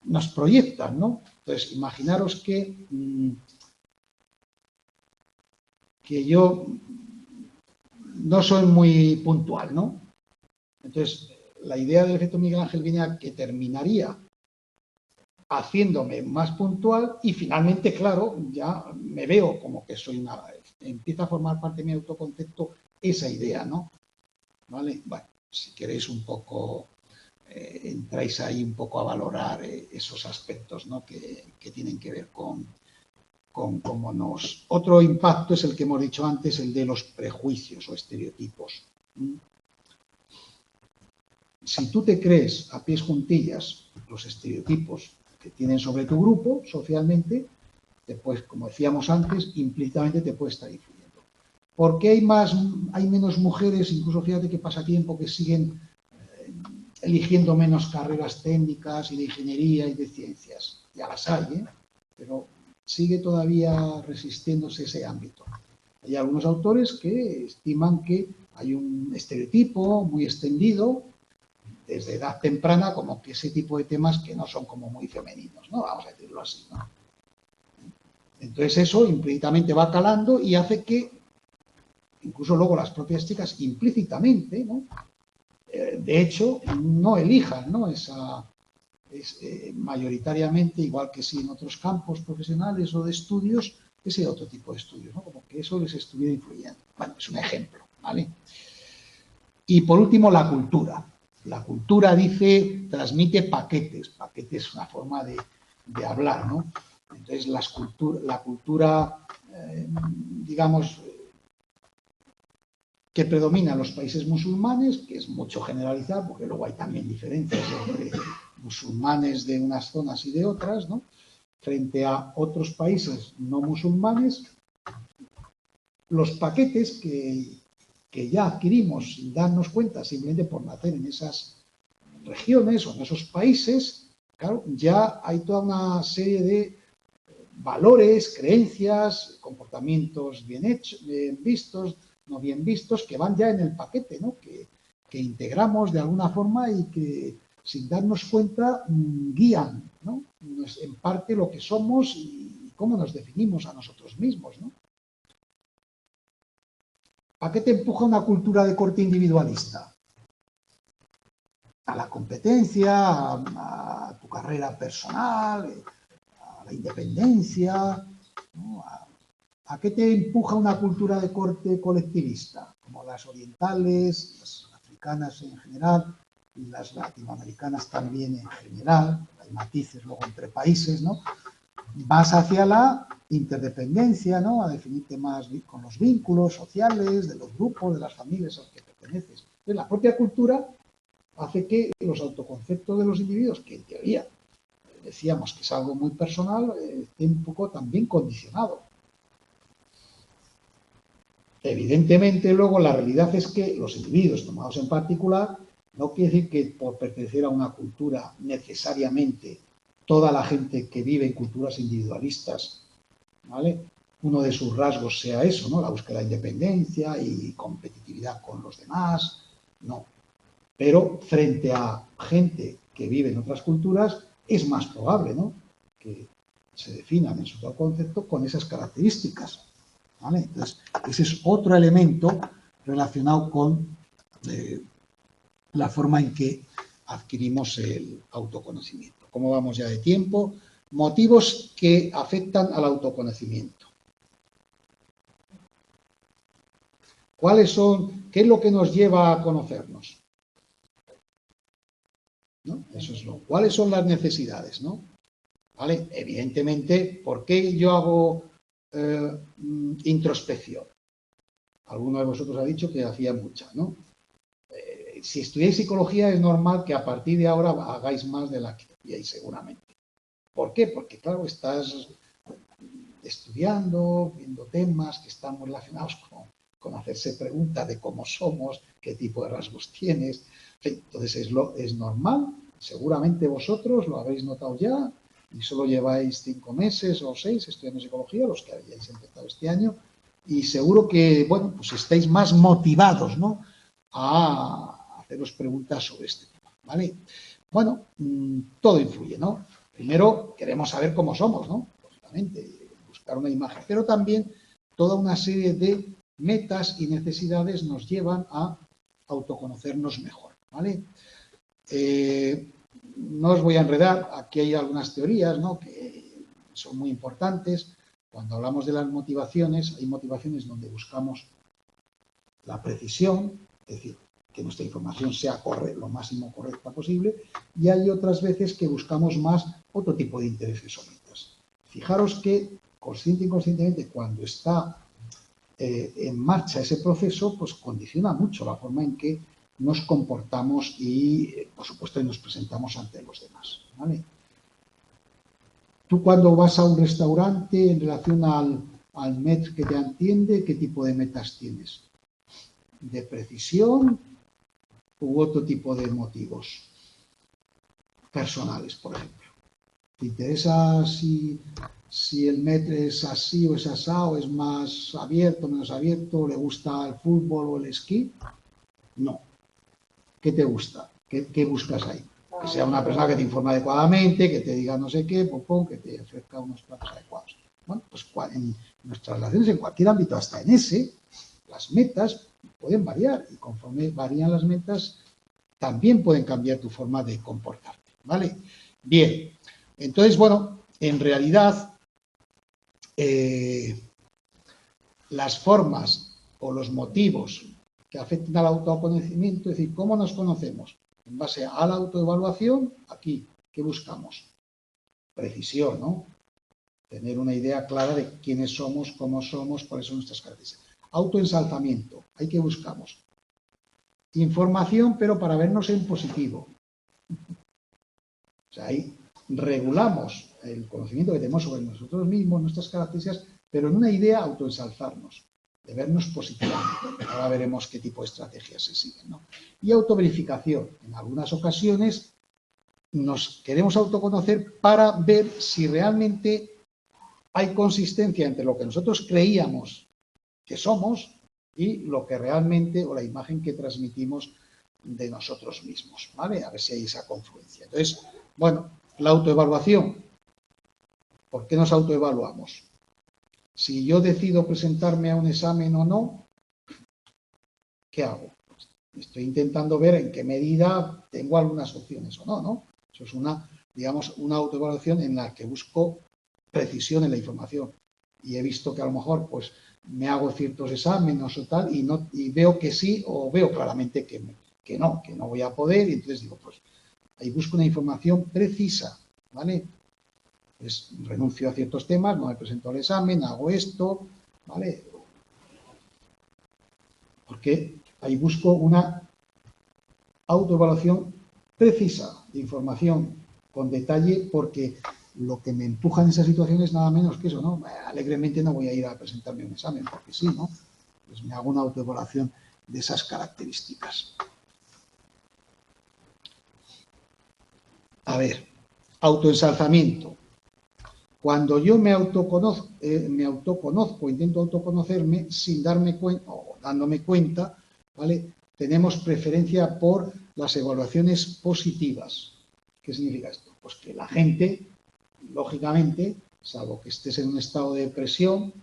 nos proyectan, ¿no? Entonces, imaginaros que yo no soy muy puntual, ¿no? Entonces, la idea del efecto Miguel Ángel viene a que terminaría haciéndome más puntual y finalmente, claro, ya me veo como que soy una... Empieza a formar parte de mi autoconcepto esa idea, ¿no? ¿Vale? Bueno, si queréis un poco, entráis ahí un poco a valorar esos aspectos, ¿no? que tienen que ver con cómo nos... Otro impacto es el que hemos dicho antes, el de los prejuicios o estereotipos. Si tú te crees a pies juntillas los estereotipos que tienen sobre tu grupo socialmente, después, como decíamos antes, implícitamente te puede estar influyendo. ¿Por qué hay menos mujeres, incluso fíjate qué pasatiempo, que siguen eligiendo menos carreras técnicas y de ingeniería y de ciencias? Ya las hay, ¿eh? Pero sigue todavía resistiéndose ese ámbito. Hay algunos autores que estiman que hay un estereotipo muy extendido desde edad temprana, como que ese tipo de temas que no son como muy femeninos, ¿no? Vamos a decirlo así, ¿no? Entonces eso implícitamente va calando y hace que incluso luego las propias chicas implícitamente, ¿no? De hecho, no elijan, ¿no? Mayoritariamente, igual que sí en otros campos profesionales o de estudios, ese otro tipo de estudios, ¿no? Como que eso les estuviera influyendo. Bueno, es un ejemplo, ¿vale? Y por último, la cultura. La cultura, dice, transmite paquetes. Paquetes es una forma de hablar, ¿no? Entonces, la cultura, digamos, que predomina en los países musulmanes, que es mucho generalizar, porque luego hay también diferencias entre musulmanes de unas zonas y de otras, ¿no? Frente a otros países no musulmanes, los paquetes que ya adquirimos sin darnos cuenta, simplemente por nacer en esas regiones o en esos países, claro, ya hay toda una serie de valores, creencias, comportamientos bien hechos, bien vistos, no bien vistos, que van ya en el paquete, ¿no? Que integramos de alguna forma y que sin darnos cuenta, guían, ¿no? En parte lo que somos y cómo nos definimos a nosotros mismos, ¿no? ¿A qué te empuja una cultura de corte individualista? A la competencia, a tu carrera personal, a la independencia, ¿no? ¿A qué te empuja una cultura de corte colectivista? Como las orientales, las africanas en general, y las latinoamericanas también en general, hay matices luego entre países, ¿no? Vas hacia la interdependencia, ¿no? A definirte más con los vínculos sociales, de los grupos, de las familias a los que perteneces. Entonces, la propia cultura hace que los autoconceptos de los individuos, que en teoría decíamos que es algo muy personal, esté un poco también condicionado. Evidentemente, luego, la realidad es que los individuos tomados en particular no quiere decir que por pertenecer a una cultura necesariamente toda la gente que vive en culturas individualistas, ¿vale?, uno de sus rasgos sea eso, ¿no?, la búsqueda de independencia y competitividad con los demás, no. Pero frente a gente que vive en otras culturas, es más probable, ¿no?, que se definan en su concepto con esas características, ¿vale? Entonces, ese es otro elemento relacionado con la forma en que adquirimos el autoconocimiento. ¿Cómo vamos ya de tiempo? Motivos que afectan al autoconocimiento. ¿Cuáles son? ¿Qué es lo que nos lleva a conocernos? ¿No? Eso es lo. ¿Cuáles son las necesidades? ¿No? ¿Vale? Evidentemente, ¿por qué yo hago introspección? Alguno de vosotros ha dicho que hacía mucha, ¿no? Si estudiáis psicología es normal que a partir de ahora hagáis más de la que hacíais seguramente. ¿Por qué? Porque, claro, estás estudiando, viendo temas que están muy relacionados con hacerse preguntas de cómo somos, qué tipo de rasgos tienes. Entonces es normal, seguramente vosotros lo habéis notado ya, y solo lleváis 5 meses o 6 estudiando psicología, los que hayáis empezado este año, y seguro que, bueno, pues estáis más motivados, ¿no?, a haceros preguntas sobre este tema, ¿vale? Bueno, todo influye, ¿no? Primero queremos saber cómo somos, ¿no? Lógicamente, buscar una imagen, pero también toda una serie de metas y necesidades nos llevan a autoconocernos mejor, ¿vale? No os voy a enredar, aquí hay algunas teorías, ¿no?, que son muy importantes. Cuando hablamos de las motivaciones, hay motivaciones donde buscamos la precisión, es decir, que nuestra información sea lo máximo correcta posible, y hay otras veces que buscamos más otro tipo de intereses o metas. Fijaros que, consciente e inconscientemente, cuando está en marcha ese proceso, pues condiciona mucho la forma en que nos comportamos y, por supuesto, nos presentamos ante los demás, ¿vale? Tú, cuando vas a un restaurante, en relación al maître que te atiende, ¿qué tipo de metas tienes? ¿De precisión u otro tipo de motivos personales, por ejemplo? ¿Te interesa si el maître es así o es asado, es más abierto, menos abierto, le gusta el fútbol o el esquí? No. ¿Qué te gusta? ¿Qué buscas ahí? Que sea una persona que te informe adecuadamente, que te diga no sé qué, que te ofrezca unos platos adecuados. Bueno, pues en nuestras relaciones, en cualquier ámbito, hasta en ese, las metas pueden variar, y conforme varían las metas, también pueden cambiar tu forma de comportarte, ¿vale? Bien, entonces, bueno, en realidad, las formas o los motivos que afecten al autoconocimiento, es decir, ¿cómo nos conocemos? En base a la autoevaluación, aquí, ¿qué buscamos? Precisión, ¿no? Tener una idea clara de quiénes somos, cómo somos, cuáles son nuestras características. Autoensalzamiento, ¿ahí qué buscamos? Información, pero para vernos en positivo. O sea, ahí regulamos el conocimiento que tenemos sobre nosotros mismos, nuestras características, pero en una idea autoensalzarnos, de vernos positivamente. Ahora veremos qué tipo de estrategias se siguen, ¿no? Y autoverificación. En algunas ocasiones nos queremos autoconocer para ver si realmente hay consistencia entre lo que nosotros creíamos que somos y lo que realmente, o la imagen que transmitimos de nosotros mismos, ¿vale? A ver si hay esa confluencia. Entonces, bueno, la autoevaluación. ¿Por qué nos autoevaluamos? Si yo decido presentarme a un examen o no, ¿qué hago? Pues estoy intentando ver en qué medida tengo algunas opciones o no, ¿no? Eso es una, digamos, una autoevaluación en la que busco precisión en la información. Y he visto que a lo mejor, pues, me hago ciertos exámenes o tal, y veo que sí, o veo claramente que no voy a poder, y entonces digo, pues, ahí busco una información precisa, ¿vale? Pues renuncio a ciertos temas, no me presento al examen, hago esto, ¿vale? Porque ahí busco una autoevaluación precisa de información con detalle, porque lo que me empuja en esa situación es nada menos que eso, ¿no? Alegremente no voy a ir a presentarme un examen, porque sí, ¿no? Pues me hago una autoevaluación de esas características. A ver, autoensalzamiento. Cuando yo me autoconozco, intento autoconocerme sin darme cuenta o dándome cuenta, ¿vale? Tenemos preferencia por las evaluaciones positivas. ¿Qué significa esto? Pues que la gente, lógicamente, salvo que estés en un estado de depresión,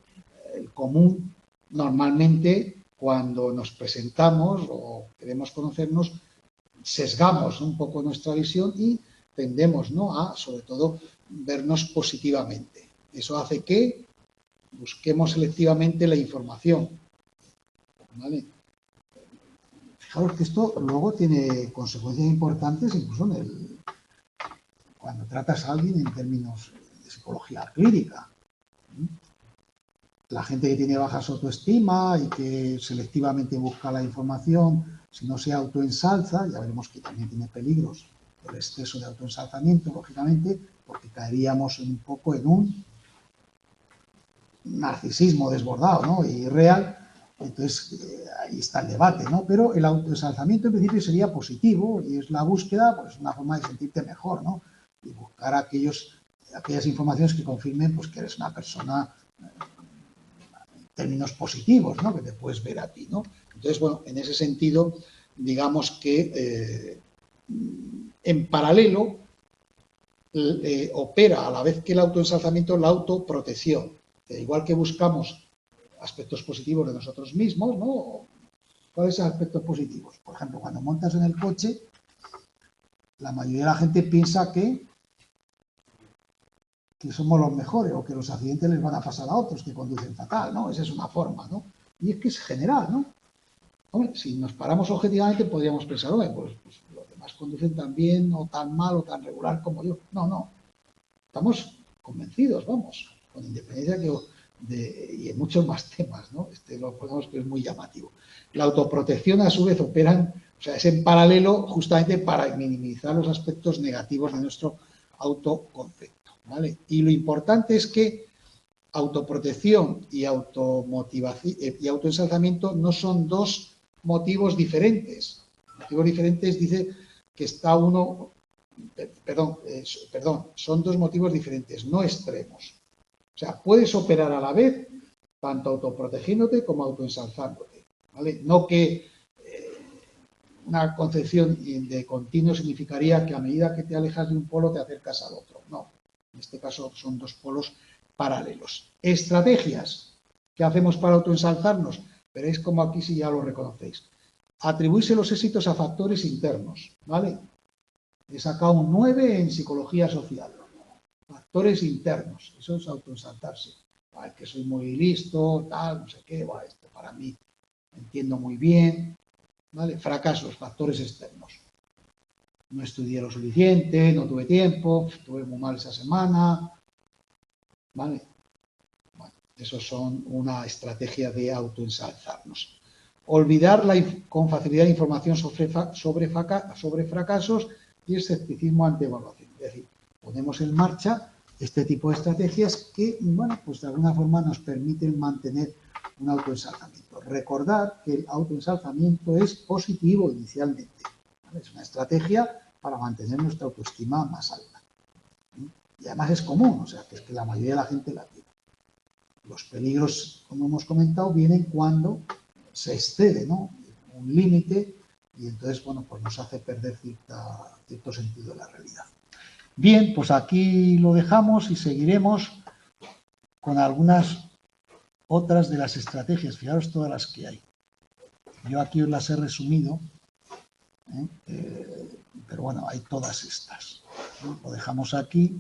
el común, normalmente, cuando nos presentamos o queremos conocernos, sesgamos un poco nuestra visión y tendemos, ¿no?, a, sobre todo, vernos positivamente. Eso hace que busquemos selectivamente la información, ¿vale? Fijaos que esto luego tiene consecuencias importantes incluso cuando tratas a alguien en términos de psicología clínica. La gente que tiene baja autoestima y que selectivamente busca la información, si no se autoensalza, ya veremos que también tiene peligros el exceso de autoensalzamiento, lógicamente, porque caeríamos un poco en un narcisismo desbordado, ¿no?, y irreal. Entonces, ahí está el debate, ¿no? Pero el autoensalzamiento en principio sería positivo y es la búsqueda, pues una forma de sentirte mejor, ¿no? Y buscar aquellas informaciones que confirmen, pues, que eres una persona en términos positivos, ¿no?, que te puedes ver a ti, ¿no? Entonces, bueno, en ese sentido, digamos que en paralelo opera a la vez que el autoensalzamiento la autoprotección. Igual que buscamos aspectos positivos de nosotros mismos, ¿no? ¿Cuáles son aspectos positivos? Por ejemplo, cuando montas en el coche, la mayoría de la gente piensa que somos los mejores o que los accidentes les van a pasar a otros que conducen fatal, ¿no? Esa es una forma, ¿no? Y es que es general, ¿no? Hombre, si nos paramos objetivamente podríamos pensar, pues los demás conducen tan bien o tan mal o tan regular como yo. No, no. Estamos convencidos, vamos, con independencia y en muchos más temas, ¿no? Lo ponemos que es muy llamativo. La autoprotección, a su vez, es en paralelo justamente para minimizar los aspectos negativos de nuestro autoconcepto, ¿vale? Y lo importante es que autoprotección y automotivación y autoensalzamiento no son dos motivos diferentes. Motivos diferentes dice que está uno... son dos motivos diferentes, no extremos. O sea, puedes operar a la vez, tanto autoprotegiéndote como autoensalzándote, ¿vale? No que una concepción de continuo significaría que a medida que te alejas de un polo te acercas al otro. No, en este caso son dos polos paralelos. Estrategias que hacemos para autoensalzarnos, veréis como aquí sí ya lo reconocéis. Atribuirse los éxitos a factores internos, ¿vale? He sacado un 9 en psicología social. Factores internos, eso es autoensalzarse. Que soy muy listo, tal, no sé qué, esto para mí entiendo muy bien, ¿vale? Fracasos, factores externos. No estudié lo suficiente, no tuve tiempo, estuve muy mal esa semana, ¿vale? Bueno, esos son una estrategia de autoensalzarnos. Olvidar con facilidad información sobre fracasos y escepticismo ante evaluación. Es decir, ponemos en marcha este tipo de estrategias que, bueno, pues de alguna forma nos permiten mantener un autoensalzamiento. Recordar que el autoensalzamiento es positivo inicialmente, ¿vale? Es una estrategia para mantener nuestra autoestima más alta. Y además es común, o sea, que es que la mayoría de la gente la tiene. Los peligros, como hemos comentado, vienen cuando se excede, ¿no?, un límite y entonces, bueno, pues nos hace perder cierto sentido de la realidad. Bien, pues aquí lo dejamos y seguiremos con algunas otras de las estrategias. Fijaros todas las que hay. Yo aquí os las he resumido, pero bueno, hay todas estas. Lo dejamos aquí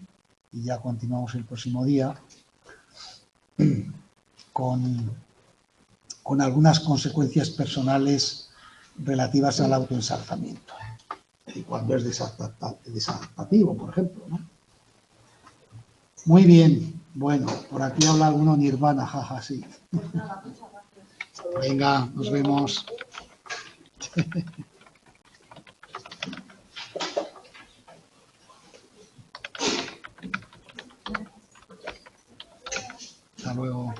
y ya continuamos el próximo día con algunas consecuencias personales relativas al autoensalzamiento. Y cuando es desadaptativo, por ejemplo, ¿no? Muy bien. Bueno, por aquí habla alguno Nirvana, jaja, sí. Venga, nos vemos. Hasta luego.